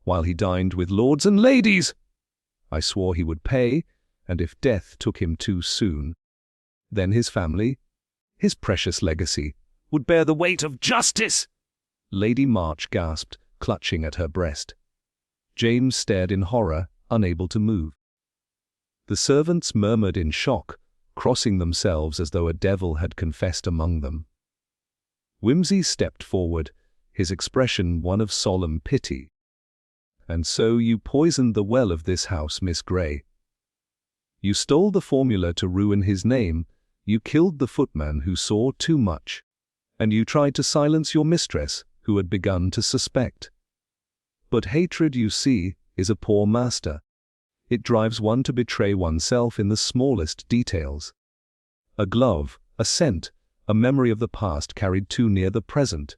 while he dined with lords and ladies. I swore he would pay, and if death took him too soon, Then his family, his precious legacy, would bear the weight of justice. Lady March gasped, clutching at her breast. James stared in horror, unable to move. The servants murmured in shock, crossing themselves as though a devil had confessed among them. Whimsy stepped forward, his expression one of solemn pity. "And so you poisoned the well of this house, Miss Grey. You stole the formula to ruin his name, you killed the footman who saw too much, and you tried to silence your mistress, who had begun to suspect. But hatred, you see, is a poor master. It drives one to betray oneself in the smallest details. A glove, a scent, a memory of the past carried too near the present."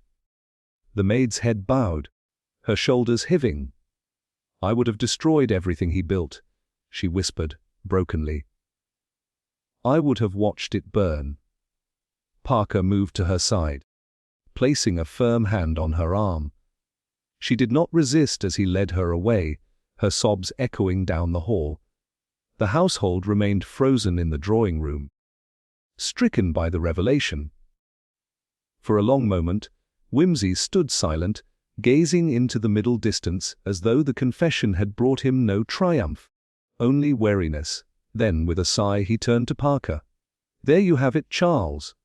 The maid's head bowed, her shoulders heaving. "I would have destroyed everything he built," she whispered, brokenly. "I would have watched it burn." Parker moved to her side, placing a firm hand on her arm. She did not resist as he led her away, her sobs echoing down the hall. The household remained frozen in the drawing room, stricken by the revelation. For a long moment, Whimsy stood silent, gazing into the middle distance as though the confession had brought him no triumph, only weariness. Then, with a sigh, he turned to Parker. "There you have it, Charles.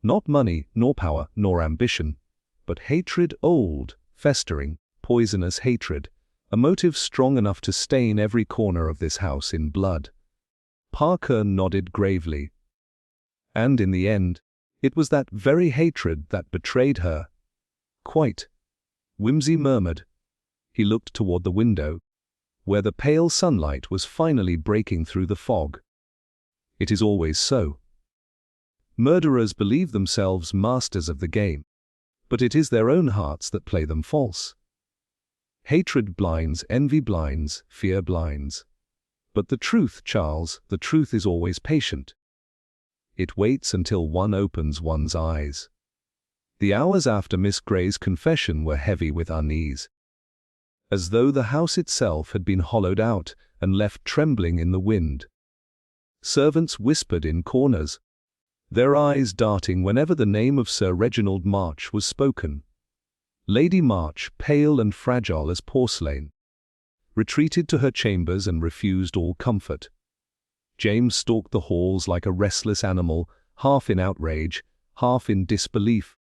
Not money, nor power, nor ambition, but hatred, old, festering, poisonous hatred, a motive strong enough to stain every corner of this house in blood." Parker nodded gravely. "And in the end, it was that very hatred that betrayed her." "Quite," Whimsy murmured. He looked toward the window, where the pale sunlight was finally breaking through the fog. "It is always so. Murderers believe themselves masters of the game, but it is their own hearts that play them false. Hatred blinds, envy blinds, fear blinds. But the truth, Charles, the truth is always patient. It waits until one opens one's eyes." The hours after Miss Grey's confession were heavy with unease, as though the house itself had been hollowed out and left trembling in the wind. Servants whispered in corners, their eyes darting whenever the name of Sir Reginald March was spoken. Lady March, pale and fragile as porcelain, retreated to her chambers and refused all comfort. James stalked the halls like a restless animal, half in outrage, half in disbelief,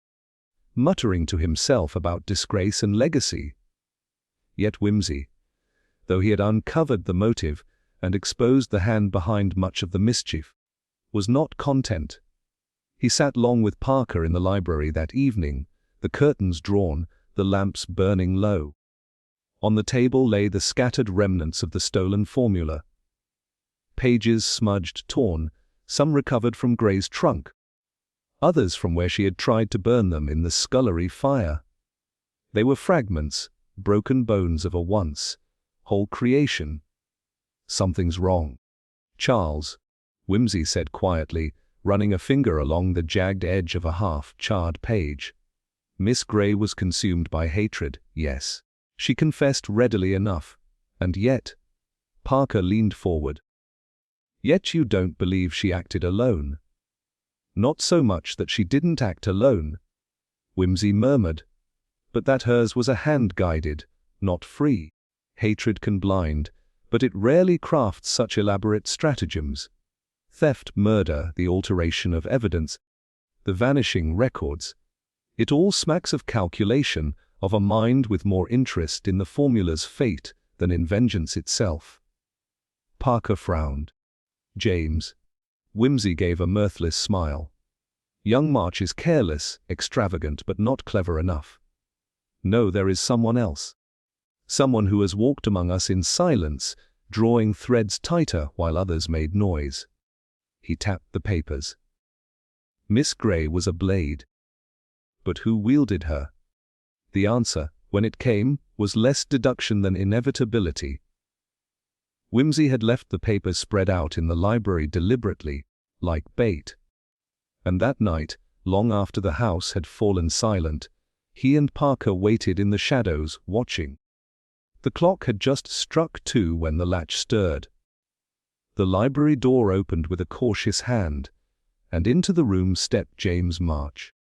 muttering to himself about disgrace and legacy. Yet Whimsy, though he had uncovered the motive and exposed the hand behind much of the mischief, was not content. He sat long with Parker in the library that evening, the curtains drawn, the lamps burning low. On the table lay the scattered remnants of the stolen formula. Pages smudged, torn, some recovered from Grey's trunk, others from where she had tried to burn them in the scullery fire. They were fragments, broken bones of a once whole creation. "Something's wrong, Charles," Whimsy said quietly, running a finger along the jagged edge of a half-charred page. Miss Grey was consumed by hatred, yes. She confessed readily enough. And yet, Parker leaned forward. "Yet you don't believe she acted alone?" "Not so much that she didn't act alone," Whimsy murmured, "but that hers was a hand guided, not free. Hatred can blind, but it rarely crafts such elaborate stratagems. Theft, murder, the alteration of evidence, the vanishing records. It all smacks of calculation, of a mind with more interest in the formula's fate than in vengeance itself." Parker frowned. "James." Whimsy gave a mirthless smile. "Young March is careless, extravagant, but not clever enough. No, there is someone else. Someone who has walked among us in silence, drawing threads tighter while others made noise." He tapped the papers. Miss Grey was a blade. But who wielded her? The answer, when it came, was less deduction than inevitability. Whimsy had left the papers spread out in the library deliberately, like bait. And that night, long after the house had fallen silent, he and Parker waited in the shadows, watching. The clock had just struck 2 when the latch stirred. The library door opened with a cautious hand, and into the room stepped James March.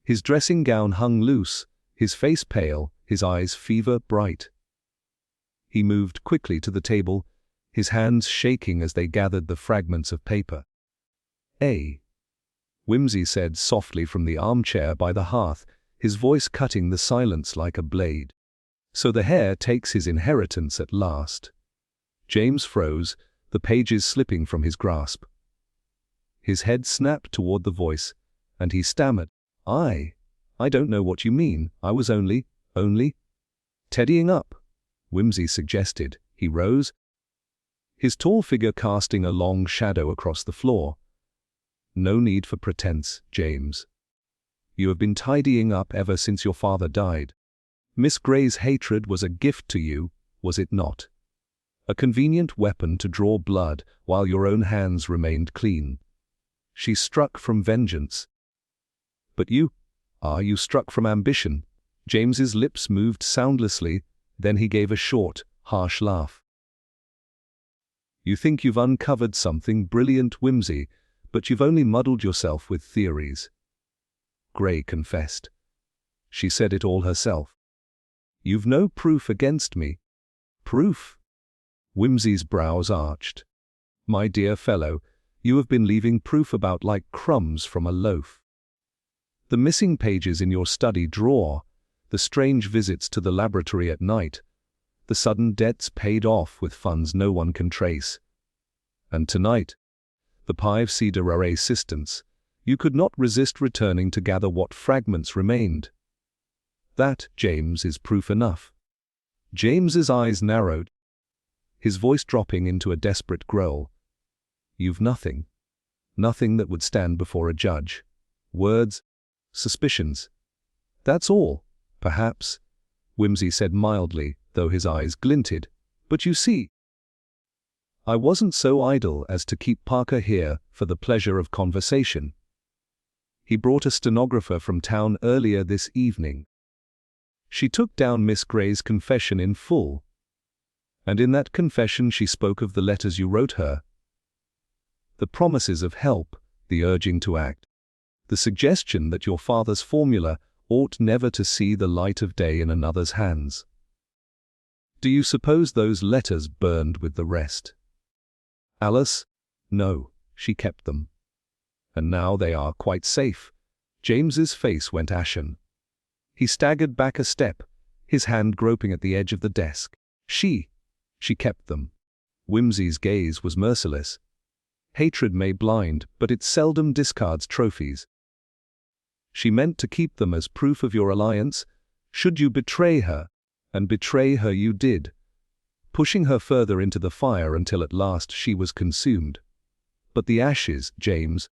His dressing gown hung loose, his face pale, his eyes fever-bright. He moved quickly to the table, his hands shaking as they gathered the fragments of paper. Whimsy said softly from the armchair by the hearth, his voice cutting the silence like a blade. So the heir takes his inheritance at last. James froze, the pages slipping from his grasp. His head snapped toward the voice, and he stammered, I don't know what you mean. I was only Teddying up, Whimsy suggested. He rose, his tall figure casting a long shadow across the floor. No need for pretense, James. You have been tidying up ever since your father died. Miss Grey's hatred was a gift to you, was it not? A convenient weapon to draw blood while your own hands remained clean. She struck from vengeance. But you struck from ambition. James's lips moved soundlessly, then he gave a short, harsh laugh. You think you've uncovered something brilliant, Whimsy, but you've only muddled yourself with theories. Grey confessed. She said it all herself. You've no proof against me. Proof? Whimsy's brows arched. My dear fellow, you have been leaving proof about like crumbs from a loaf. The missing pages in your study drawer, the strange visits to the laboratory at night, the sudden debts paid off with funds no one can trace. And tonight, the Pive de Rare assistance, you could not resist returning to gather what fragments remained. That, James, is proof enough. James's eyes narrowed, his voice dropping into a desperate growl. You've nothing that would stand before a judge. Words, suspicions. That's all, perhaps, Whimsy said mildly, though his eyes glinted. But you see, I wasn't so idle as to keep Parker here for the pleasure of conversation. He brought a stenographer from town earlier this evening. She took down Miss Grey's confession in full. And in that confession she spoke of the letters you wrote her. The promises of help, the urging to act, the suggestion that your father's formula ought never to see the light of day in another's hands. Do you suppose those letters burned with the rest? Alice? No, she kept them. And now they are quite safe. James's face went ashen. He staggered back a step, his hand groping at the edge of the desk. She kept them. Whimsy's gaze was merciless. Hatred may blind, but it seldom discards trophies. She meant to keep them as proof of your alliance, should you betray her, and betray her you did, pushing her further into the fire until at last she was consumed. But the ashes, James,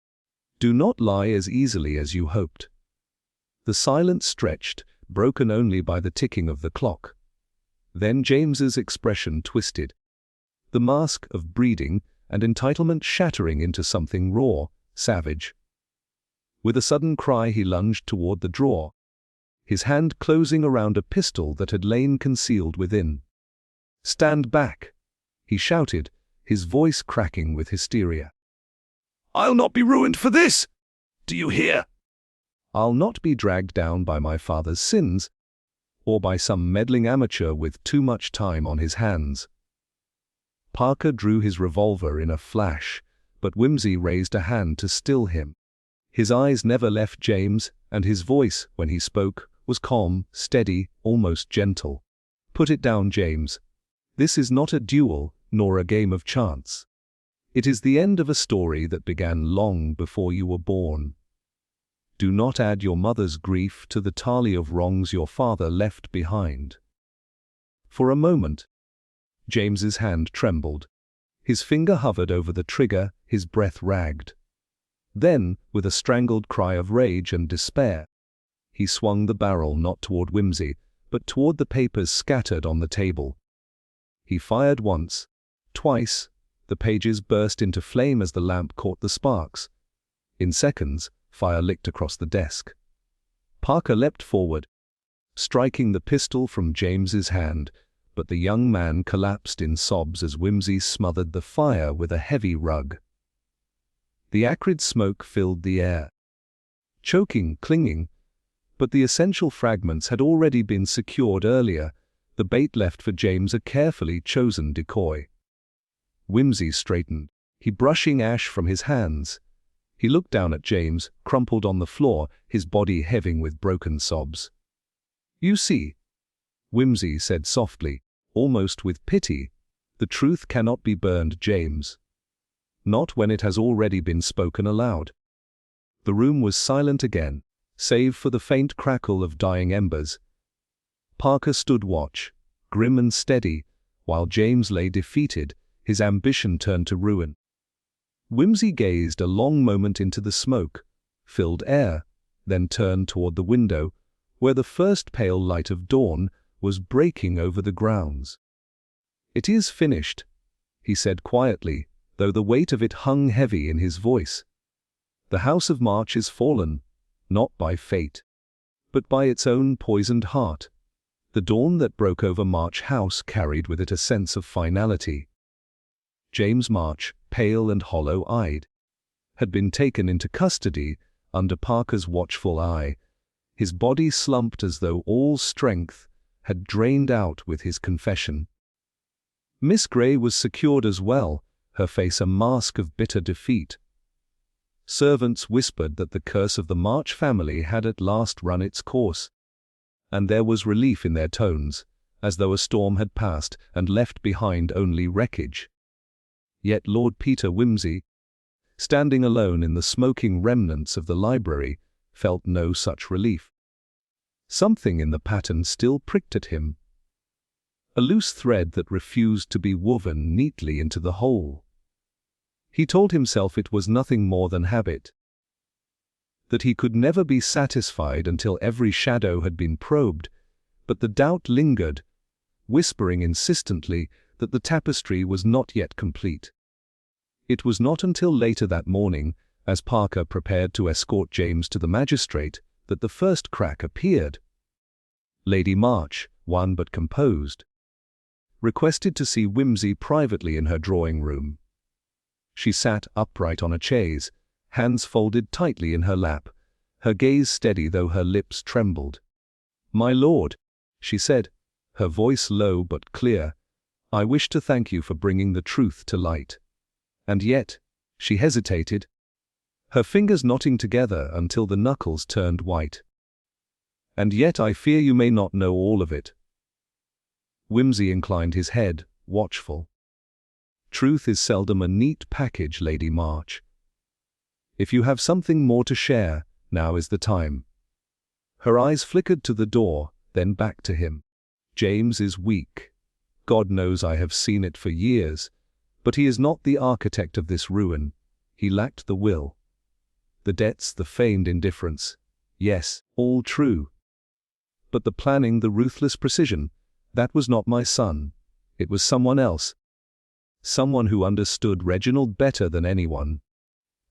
do not lie as easily as you hoped. The silence stretched, broken only by the ticking of the clock. Then James's expression twisted, the mask of breeding and entitlement shattering into something raw, savage. With a sudden cry he lunged toward the drawer, his hand closing around a pistol that had lain concealed within. Stand back, he shouted, his voice cracking with hysteria. I'll not be ruined for this! Do you hear? I'll not be dragged down by my father's sins, or by some meddling amateur with too much time on his hands. Parker drew his revolver in a flash, but Whimsy raised a hand to still him. His eyes never left James, and his voice, when he spoke, was calm, steady, almost gentle. Put it down, James. This is not a duel, nor a game of chance. It is the end of a story that began long before you were born. Do not add your mother's grief to the tally of wrongs your father left behind. For a moment, James's hand trembled. His finger hovered over the trigger, his breath ragged. Then, with a strangled cry of rage and despair, he swung the barrel not toward Whimsy, but toward the papers scattered on the table. He fired once, twice, the pages burst into flame as the lamp caught the sparks. In seconds, fire licked across the desk. Parker leapt forward, striking the pistol from James's hand, but the young man collapsed in sobs as Whimsy smothered the fire with a heavy rug. The acrid smoke filled the air. Choking, clinging, but the essential fragments had already been secured earlier, the bait left for James a carefully chosen decoy. Whimsy straightened, he brushing ash from his hands. He looked down at James, crumpled on the floor, his body heaving with broken sobs. "You see," Whimsy said softly, almost with pity, "the truth cannot be burned, James. Not when it has already been spoken aloud." The room was silent again, save for the faint crackle of dying embers. Parker stood watch, grim and steady, while James lay defeated, his ambition turned to ruin. Whimsy gazed a long moment into the smoke-filled air, then turned toward the window, where the first pale light of dawn was breaking over the grounds. "It is finished," he said quietly, though the weight of it hung heavy in his voice. "The House of March is fallen, not by fate, but by its own poisoned heart." The dawn that broke over March House carried with it a sense of finality. James March, pale and hollow-eyed, had been taken into custody under Parker's watchful eye, his body slumped as though all strength had drained out with his confession. Miss Grey was secured as well, her face a mask of bitter defeat. Servants whispered that the curse of the March family had at last run its course, and there was relief in their tones, as though a storm had passed and left behind only wreckage. Yet Lord Peter Whimsy, standing alone in the smoking remnants of the library, felt no such relief. Something in the pattern still pricked at him, a loose thread that refused to be woven neatly into the whole. He told himself it was nothing more than habit, that he could never be satisfied until every shadow had been probed, but the doubt lingered, whispering insistently that the tapestry was not yet complete. It was not until later that morning, as Parker prepared to escort James to the magistrate, that the first crack appeared. Lady March, wan but composed, requested to see Whimsy privately in her drawing-room. She sat upright on a chaise, hands folded tightly in her lap, her gaze steady though her lips trembled. "My lord," she said, her voice low but clear, "I wish to thank you for bringing the truth to light." And yet, she hesitated, her fingers knotting together until the knuckles turned white. "And yet I fear you may not know all of it." Whimsy inclined his head, watchful. "Truth is seldom a neat package, Lady March. If you have something more to share, now is the time." Her eyes flickered to the door, then back to him. "James is weak. God knows I have seen it for years. But he is not the architect of this ruin. He lacked the will. The debts, the feigned indifference. Yes, all true. But the planning, the ruthless precision, that was not my son. It was someone else. Someone who understood Reginald better than anyone."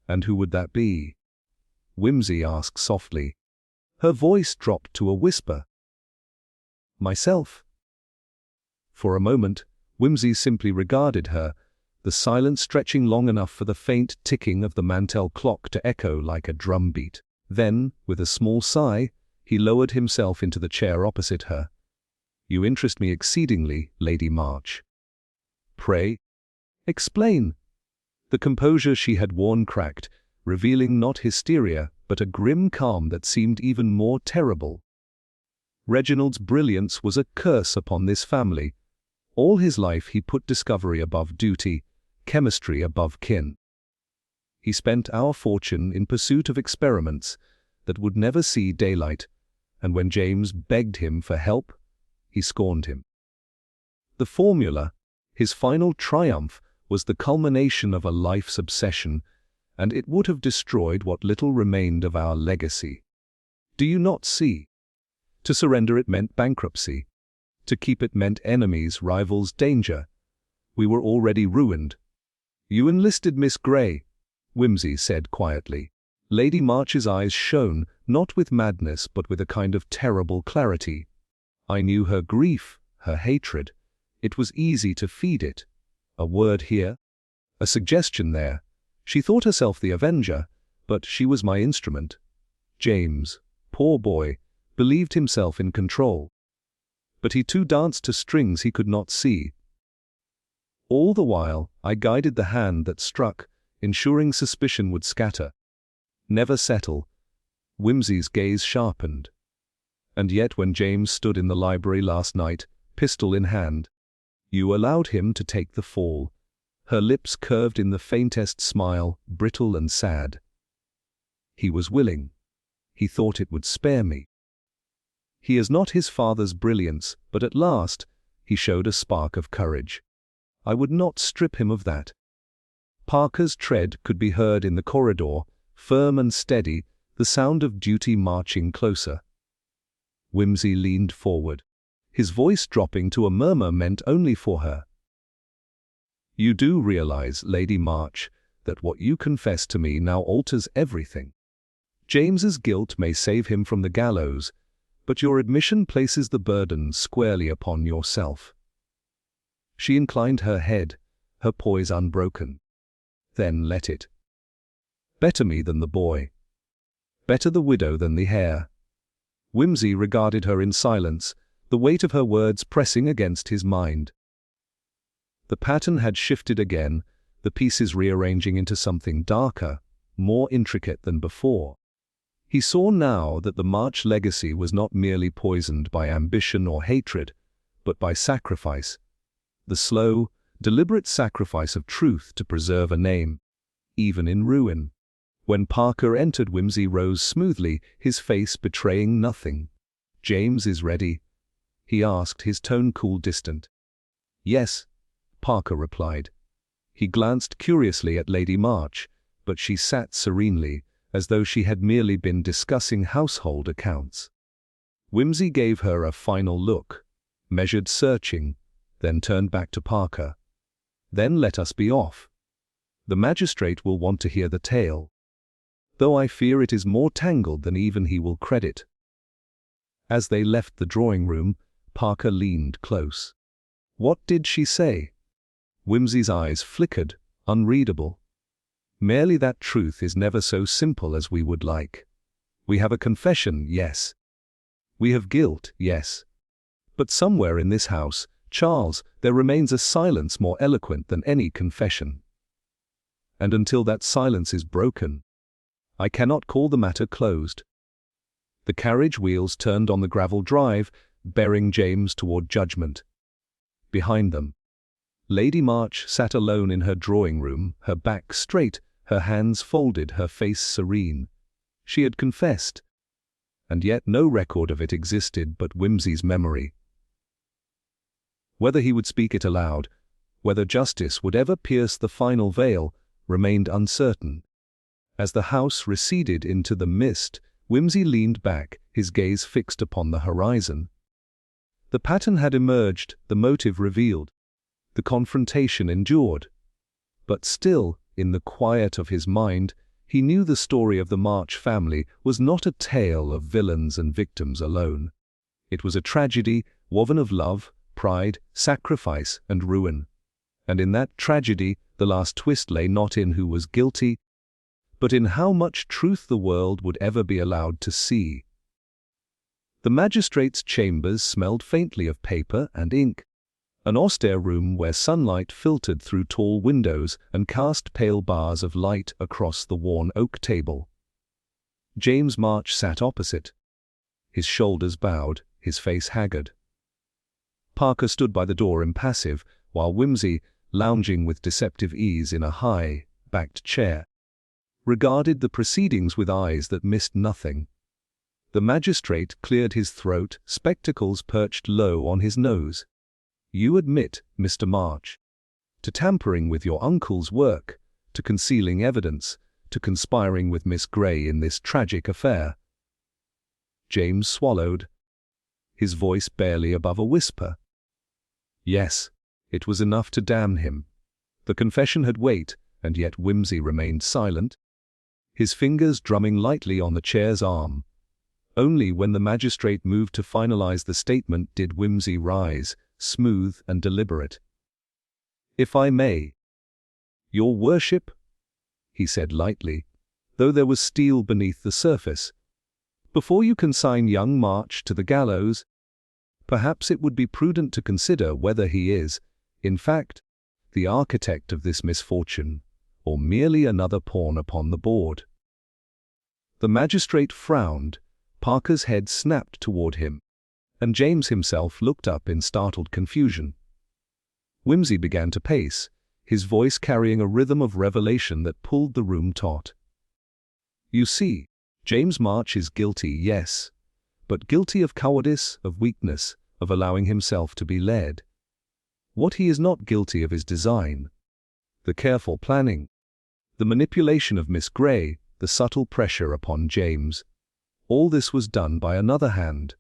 "And who would that be?" Whimsy asked softly. Her voice dropped to a whisper. "Myself." For a moment, Whimsy simply regarded her, the silence stretching long enough for the faint ticking of the mantel clock to echo like a drumbeat. Then, with a small sigh, he lowered himself into the chair opposite her. "You interest me exceedingly, Lady March." "Pray, explain." The composure she had worn cracked, revealing not hysteria, but a grim calm that seemed even more terrible. Reginald's brilliance was a curse upon this family. All his life he put discovery above duty, chemistry above kin. He spent our fortune in pursuit of experiments that would never see daylight, and when James begged him for help, he scorned him. The formula, his final triumph, was the culmination of a life's obsession, and it would have destroyed what little remained of our legacy. Do you not see? To surrender it meant bankruptcy. To keep it meant enemies, rivals, danger. We were already ruined. "You enlisted Miss Grey," Whimsy said quietly. Lady March's eyes shone, not with madness but with a kind of terrible clarity. "I knew her grief, her hatred. It was easy to feed it. A word here, a suggestion there. She thought herself the avenger, but she was my instrument. James, poor boy, believed himself in control. But he too danced to strings he could not see. All the while, I guided the hand that struck, ensuring suspicion would scatter, never settle. Whimsy's gaze sharpened. And yet when James stood in the library last night, pistol in hand, you allowed him to take the fall. Her lips curved in the faintest smile, brittle and sad. He was willing. He thought it would spare me. He is not his father's brilliance, but at last, he showed a spark of courage. I would not strip him of that. Parker's tread could be heard in the corridor, firm and steady, the sound of duty marching closer. Whimsy leaned forward, his voice dropping to a murmur meant only for her. You do realize, Lady March, that what you confess to me now alters everything. James's guilt may save him from the gallows, but your admission places the burden squarely upon yourself. She inclined her head, her poise unbroken. Then let it. Better me than the boy. Better the widow than the heir. Whimsy regarded her in silence, the weight of her words pressing against his mind. The pattern had shifted again, the pieces rearranging into something darker, more intricate than before. He saw now that the March legacy was not merely poisoned by ambition or hatred, but by sacrifice. The slow, deliberate sacrifice of truth to preserve a name, even in ruin. When Parker entered, Whimsy rose smoothly, his face betraying nothing. James is ready? He asked, his tone cool, distant. Yes, Parker replied. He glanced curiously at Lady March, but she sat serenely, as though she had merely been discussing household accounts. Whimsy gave her a final look, measured, searching, then turned back to Parker. Then let us be off. The magistrate will want to hear the tale, though I fear it is more tangled than even he will credit. As they left the drawing room, Parker leaned close. What did she say? Whimsy's eyes flickered, unreadable. Merely that truth is never so simple as we would like. We have a confession, yes. We have guilt, yes. But somewhere in this house, Charles, there remains a silence more eloquent than any confession. And until that silence is broken, I cannot call the matter closed. The carriage wheels turned on the gravel drive, bearing James toward judgment. Behind them, Lady March sat alone in her drawing room, her back straight, her hands folded, her face serene. She had confessed, and yet no record of it existed but Whimsy's memory. Whether he would speak it aloud, whether justice would ever pierce the final veil, remained uncertain. As the house receded into the mist, Whimsy leaned back, his gaze fixed upon the horizon. The pattern had emerged, the motive revealed. The confrontation endured. But still, in the quiet of his mind, he knew the story of the March family was not a tale of villains and victims alone. It was a tragedy woven of love, pride, sacrifice, and ruin. And in that tragedy, the last twist lay not in who was guilty, but in how much truth the world would ever be allowed to see. The magistrate's chambers smelled faintly of paper and ink. An austere room where sunlight filtered through tall windows and cast pale bars of light across the worn oak table. James March sat opposite, his shoulders bowed, his face haggard. Parker stood by the door impassive, while Whimsy, lounging with deceptive ease in a high-backed chair, regarded the proceedings with eyes that missed nothing. The magistrate cleared his throat, spectacles perched low on his nose. You admit, Mr. March, to tampering with your uncle's work, to concealing evidence, to conspiring with Miss Grey in this tragic affair. James swallowed, his voice barely above a whisper. Yes, it was enough to damn him. The confession had weight, and yet Whimsy remained silent, his fingers drumming lightly on the chair's arm. Only when the magistrate moved to finalize the statement did Whimsy rise, smooth and deliberate. If I may. Your worship? he said lightly, though there was steel beneath the surface. "Before you consign young March to the gallows, perhaps it would be prudent to consider whether he is, in fact, the architect of this misfortune, or merely another pawn upon the board." The magistrate frowned, Parker's head snapped toward him, and James himself looked up in startled confusion. Whimsy began to pace, his voice carrying a rhythm of revelation that pulled the room taut. "You see, James March is guilty, yes, but guilty of cowardice, of weakness, of allowing himself to be led. What he is not guilty of is design, the careful planning, the manipulation of Miss Grey, the subtle pressure upon James. All this was done by another hand.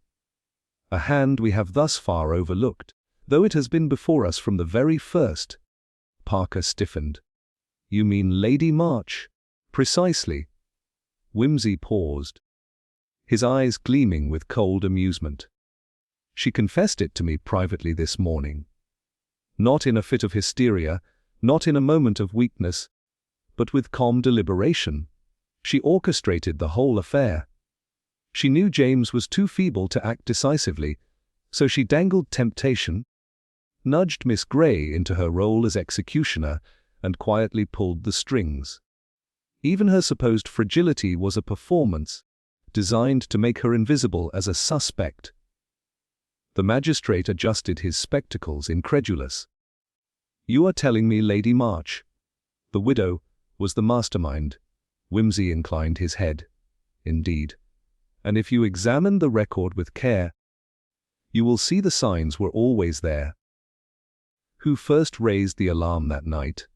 A hand we have thus far overlooked, though it has been before us from the very first." Parker stiffened. "You mean Lady March?" "Precisely." Whimsy paused, his eyes gleaming with cold amusement. "She confessed it to me privately this morning. Not in a fit of hysteria, not in a moment of weakness, but with calm deliberation. She orchestrated the whole affair. She knew James was too feeble to act decisively, so she dangled temptation, nudged Miss Grey into her role as executioner, and quietly pulled the strings. Even her supposed fragility was a performance, designed to make her invisible as a suspect." The magistrate adjusted his spectacles, incredulous. "You are telling me Lady March, the widow, was the mastermind?" Whimsy inclined his head. "Indeed. And if you examine the record with care, you will see the signs were always there. Who first raised the alarm that night?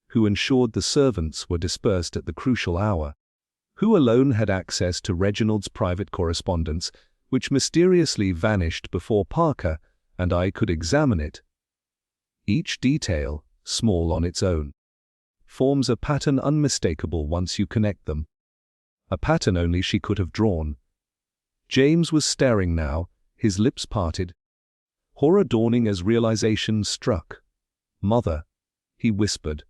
Who ensured the servants were dispersed at the crucial hour? Who alone had access to Reginald's private correspondence, which mysteriously vanished before Parker and I could examine it? Each detail, small on its own, forms a pattern unmistakable once you connect them. A pattern only she could have drawn." James was staring now, his lips parted, horror dawning as realization struck. "Mother," he whispered.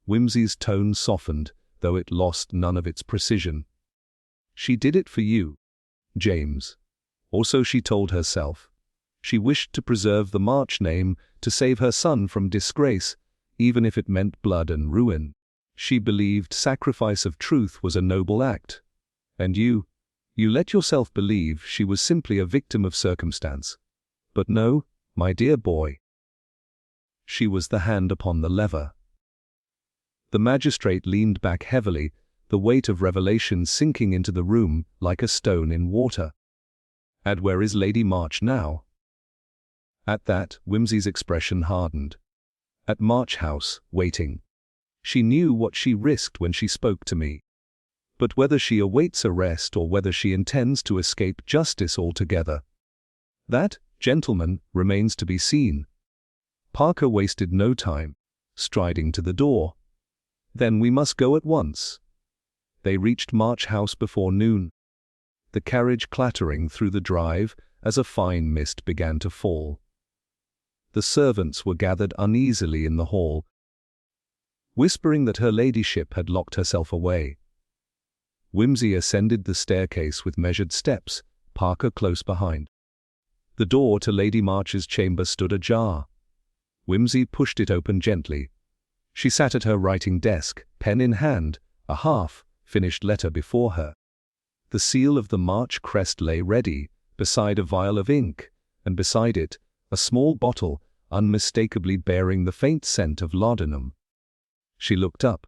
Whimsy's tone softened, though it lost none of its precision. "She did it for you, James. Or so she told herself. She wished to preserve the March name, to save her son from disgrace, even if it meant blood and ruin. She believed sacrifice of truth was a noble act. And you let yourself believe she was simply a victim of circumstance. But no, my dear boy. She was the hand upon the lever." The magistrate leaned back heavily, the weight of revelation sinking into the room like a stone in water. "And where is Lady March now?" At that, Whimsy's expression hardened. "At March House, waiting. She knew what she risked when she spoke to me. But whether she awaits arrest or whether she intends to escape justice altogether, that, gentlemen, remains to be seen." Parker wasted no time, striding to the door. "Then we must go at once." They reached March House before noon, the carriage clattering through the drive as a fine mist began to fall. The servants were gathered uneasily in the hall, whispering that her ladyship had locked herself away. Whimsy ascended the staircase with measured steps, Parker close behind. The door to Lady March's chamber stood ajar. Whimsy pushed it open gently. She sat at her writing desk, pen in hand, a half-finished letter before her. The seal of the March crest lay ready, beside a vial of ink, and beside it, a small bottle, unmistakably bearing the faint scent of laudanum. She looked up,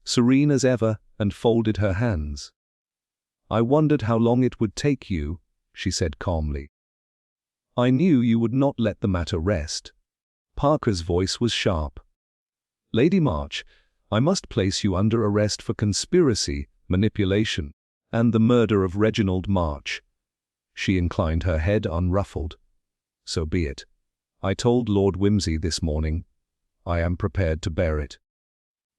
serene as ever, and folded her hands. "I wondered how long it would take you," she said calmly. "I knew you would not let the matter rest." Parker's voice was sharp. "Lady March, I must place you under arrest for conspiracy, manipulation, and the murder of Reginald March." She inclined her head unruffled. "So be it. I told Lord Whimsy this morning. I am prepared to bear it."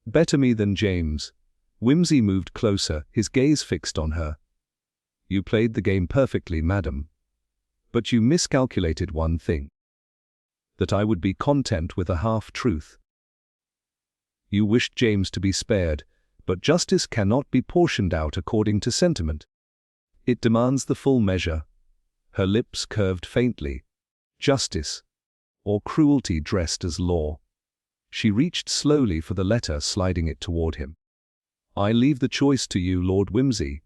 "Better me than James." Whimsy moved closer, his gaze fixed on her. "You played the game perfectly, madam. But you miscalculated one thing. That I would be content with a half-truth. You wished James to be spared, But justice cannot be portioned out according to sentiment. It demands the full measure. Her lips curved faintly. Justice, or cruelty dressed as law. She reached slowly for the letter, sliding it toward him. I leave the choice to you, Lord Whimsy.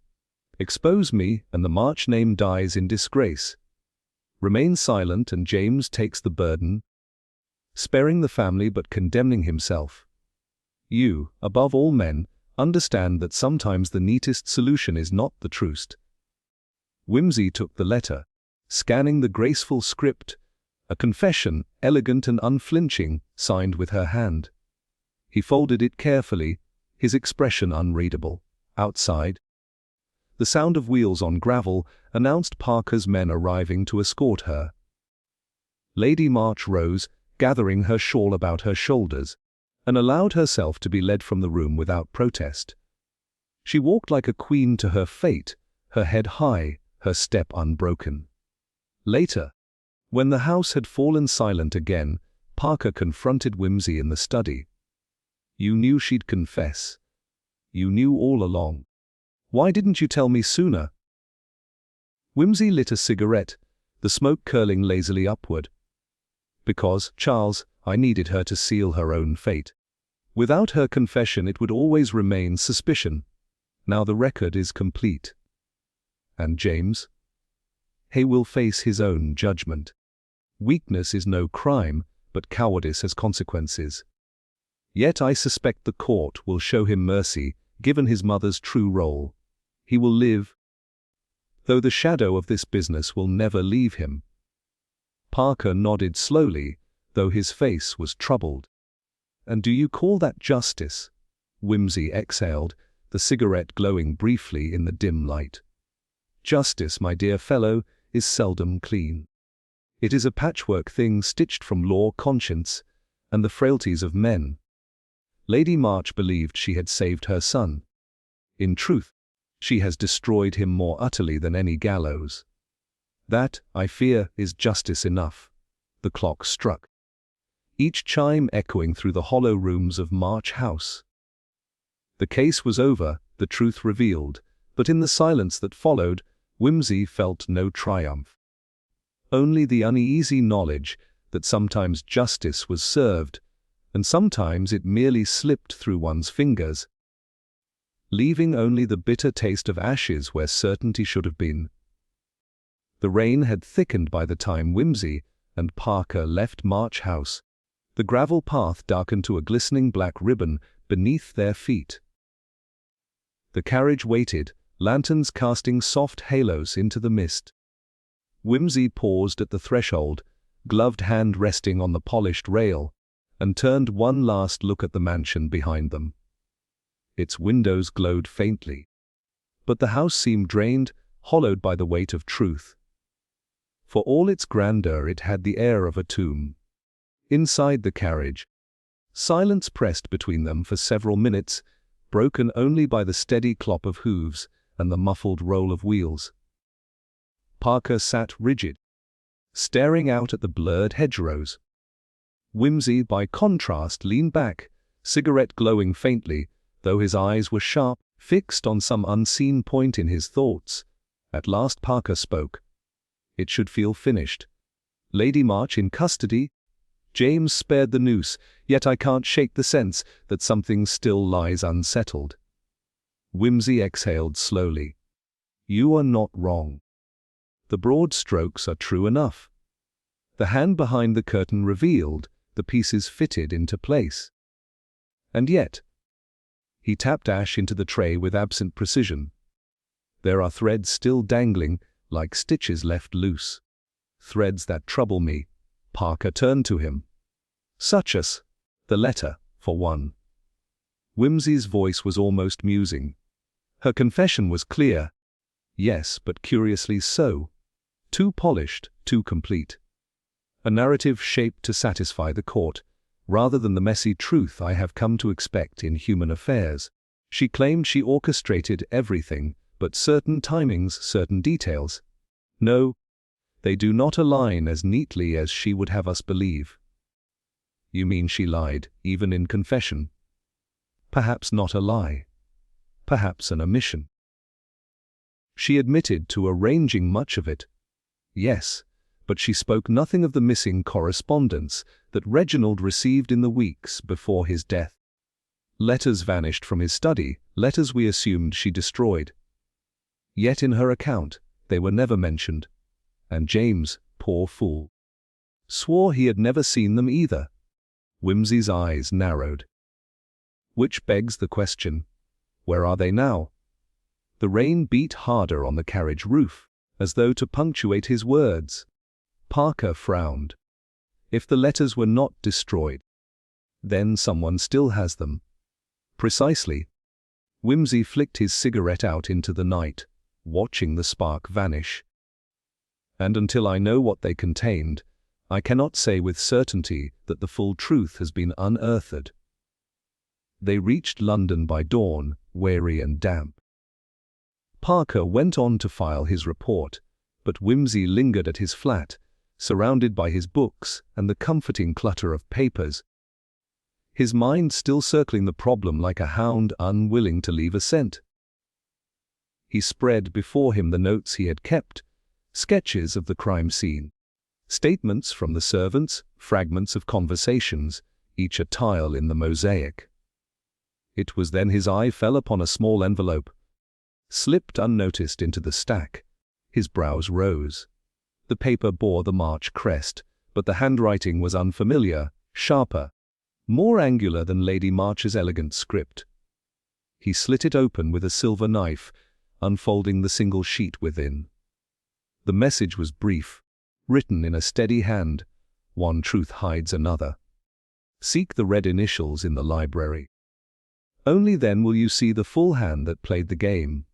Expose me, and the March name dies in disgrace. Remain silent, and James takes the burden, sparing the family but condemning himself. You, above all men, understand that sometimes the neatest solution is not the truest. Whimsy took the letter, scanning the graceful script, a confession, elegant and unflinching, signed with her hand. He folded it carefully, his expression unreadable. Outside, the sound of wheels on gravel announced Parker's men arriving to escort her. Lady March rose, gathering her shawl about her shoulders, and allowed herself to be led from the room without protest. She walked like a queen to her fate, her head high, her step unbroken. Later, when the house had fallen silent again, Parker confronted Whimsy in the study. You knew she'd confess. You knew all along. Why didn't you tell me sooner? Whimsy lit a cigarette, the smoke curling lazily upward. Because, Charles, I needed her to seal her own fate. Without her confession it would always remain suspicion. Now the record is complete. And James? He will face his own judgment. Weakness is no crime, but cowardice has consequences. Yet I suspect the court will show him mercy, given his mother's true role. He will live, though the shadow of this business will never leave him. Parker nodded slowly, though his face was troubled. And do you call that justice? Whimsy exhaled, the cigarette glowing briefly in the dim light. Justice, my dear fellow, is seldom clean. It is a patchwork thing stitched from law, conscience, and the frailties of men. Lady March believed she had saved her son. In truth, she has destroyed him more utterly than any gallows. That, I fear, is justice enough. The clock struck, each chime echoing through the hollow rooms of March House. The case was over, the truth revealed, but in the silence that followed, Whimsy felt no triumph. Only the uneasy knowledge that sometimes justice was served, and sometimes it merely slipped through one's fingers, leaving only the bitter taste of ashes where certainty should have been. The rain had thickened by the time Whimsy and Parker left March House. The gravel path darkened to a glistening black ribbon beneath their feet. The carriage waited, lanterns casting soft halos into the mist. Whimsy paused at the threshold, gloved hand resting on the polished rail, and turned one last look at the mansion behind them. Its windows glowed faintly, but the house seemed drained, hollowed by the weight of truth. For all its grandeur, it had the air of a tomb. Inside the carriage, silence pressed between them for several minutes, broken only by the steady clop of hooves and the muffled roll of wheels. Parker sat rigid, staring out at the blurred hedgerows. Whimsy, by contrast, leaned back, cigarette glowing faintly, though his eyes were sharp, fixed on some unseen point in his thoughts. At last Parker spoke. It should feel finished. Lady March in custody? James spared the noose, yet I can't shake the sense that something still lies unsettled. Whimsy exhaled slowly. You are not wrong. The broad strokes are true enough. The hand behind the curtain revealed, the pieces fitted into place. And yet, he tapped ash into the tray with absent precision. There are threads still dangling, like stitches left loose. Threads that trouble me. Parker turned to him. Such as the letter, for one. Whimsy's voice was almost musing. Her confession was clear. Yes, but curiously so. Too polished, too complete. A narrative shaped to satisfy the court, rather than the messy truth I have come to expect in human affairs. She claimed she orchestrated everything, but certain timings, certain details. No, they do not align as neatly as she would have us believe. You mean she lied, even in confession? Perhaps not a lie, perhaps an omission. She admitted to arranging much of it. Yes, but she spoke nothing of the missing correspondence that Reginald received in the weeks before his death. Letters vanished from his study, letters we assumed she destroyed. Yet in her account, they were never mentioned, and James, poor fool, swore he had never seen them either. Whimsy's eyes narrowed. Which begs the question, where are they now? The rain beat harder on the carriage roof, as though to punctuate his words. Parker frowned. If the letters were not destroyed, then someone still has them. Precisely. Whimsy flicked his cigarette out into the night, watching the spark vanish. And until I know what they contained, I cannot say with certainty that the full truth has been unearthed. They reached London by dawn, weary and damp. Parker went on to file his report, but Whimsy lingered at his flat, surrounded by his books and the comforting clutter of papers, his mind still circling the problem like a hound unwilling to leave a scent. He spread before him the notes he had kept, sketches of the crime scene, statements from the servants, fragments of conversations, each a tile in the mosaic. It was then his eye fell upon a small envelope, slipped unnoticed into the stack. His brows rose. The paper bore the March crest, but the handwriting was unfamiliar, sharper, more angular than Lady March's elegant script. He slit it open with a silver knife, unfolding the single sheet within. The message was brief, written in a steady hand. One truth hides another. Seek the red initials in the library. Only then will you see the full hand that played the game.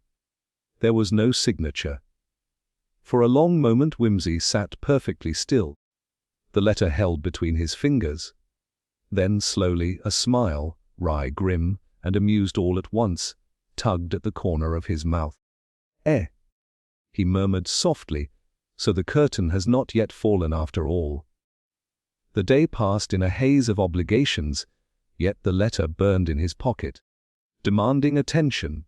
There was no signature. For a long moment Whimsy sat perfectly still, the letter held between his fingers. Then slowly a smile, wry, grim, and amused all at once, tugged at the corner of his mouth. "Eh," he murmured softly, "so the curtain has not yet fallen after all." The day passed in a haze of obligations, yet the letter burned in his pocket, demanding attention.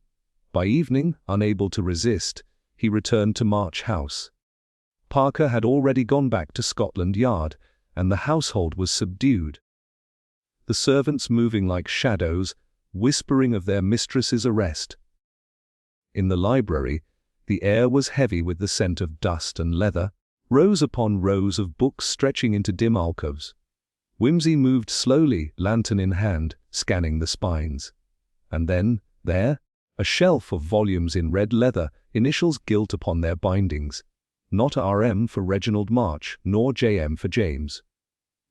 By evening, unable to resist, he returned to March House. Parker had already gone back to Scotland Yard, and the household was subdued. The servants moving like shadows, whispering of their mistress's arrest. In the library, the air was heavy with the scent of dust and leather, rows upon rows of books stretching into dim alcoves. Whimsy moved slowly, lantern in hand, scanning the spines. And then, there, a shelf of volumes in red leather, initials gilt upon their bindings. Not R.M. for Reginald March, nor J.M. for James.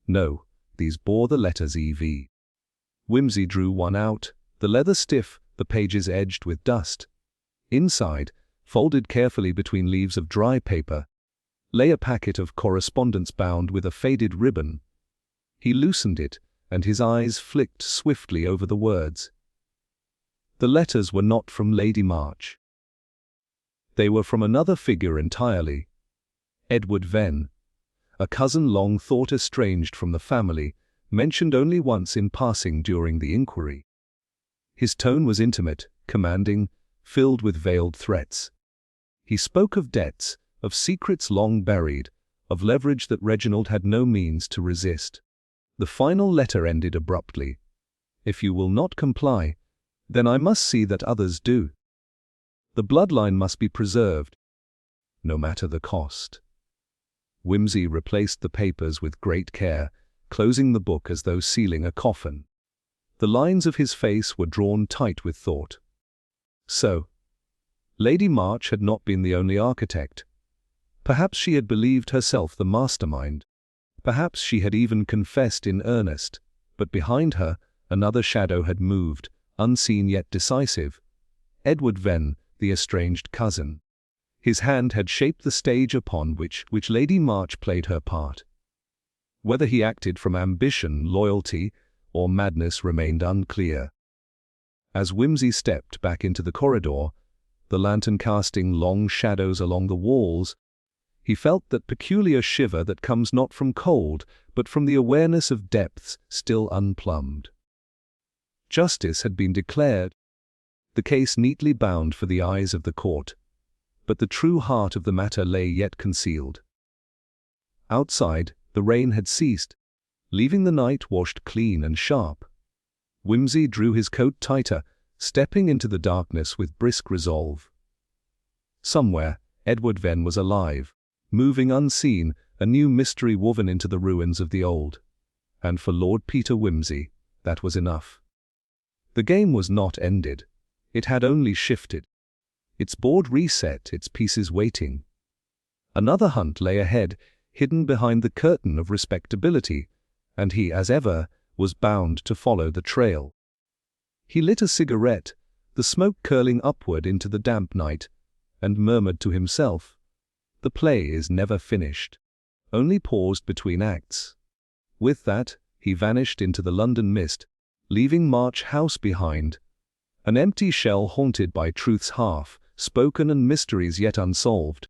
No, these bore the letters E.V. Whimsy drew one out, the leather stiff, the pages edged with dust. Inside, folded carefully between leaves of dry paper, lay a packet of correspondence bound with a faded ribbon. He loosened it, and his eyes flicked swiftly over the words. The letters were not from Lady March. They were from another figure entirely. Edward Venn, a cousin long thought estranged from the family, mentioned only once in passing during the inquiry. His tone was intimate, commanding, filled with veiled threats. He spoke of debts, of secrets long buried, of leverage that Reginald had no means to resist. The final letter ended abruptly. "If you will not comply, then I must see that others do. The bloodline must be preserved, no matter the cost." Whimsy replaced the papers with great care, closing the book as though sealing a coffin. The lines of his face were drawn tight with thought. So, Lady March had not been the only architect. Perhaps she had believed herself the mastermind. Perhaps she had even confessed in earnest, but behind her, another shadow had moved, unseen yet decisive. Edward Venn, the estranged cousin. His hand had shaped the stage upon which Lady March played her part. Whether he acted from ambition, loyalty, or madness remained unclear. As Whimsy stepped back into the corridor, the lantern casting long shadows along the walls, he felt that peculiar shiver that comes not from cold, but from the awareness of depths still unplumbed. Justice had been declared. the case neatly bound for the eyes of the court, but the true heart of the matter lay yet concealed. Outside, the rain had ceased, leaving the night washed clean and sharp. Whimsy drew his coat tighter, stepping into the darkness with brisk resolve. Somewhere, Edward Venn was alive, moving unseen, a new mystery woven into the ruins of the old. And for Lord Peter Wimsey, that was enough. The game was not ended. It had only shifted. Its board reset, its pieces waiting. Another hunt lay ahead, hidden behind the curtain of respectability, and he, as ever, was bound to follow the trail. He lit a cigarette, the smoke curling upward into the damp night, and murmured to himself, "The play is never finished, only paused between acts." With that, he vanished into the London mist, leaving March House behind, an empty shell haunted by truths half spoken and mysteries yet unsolved.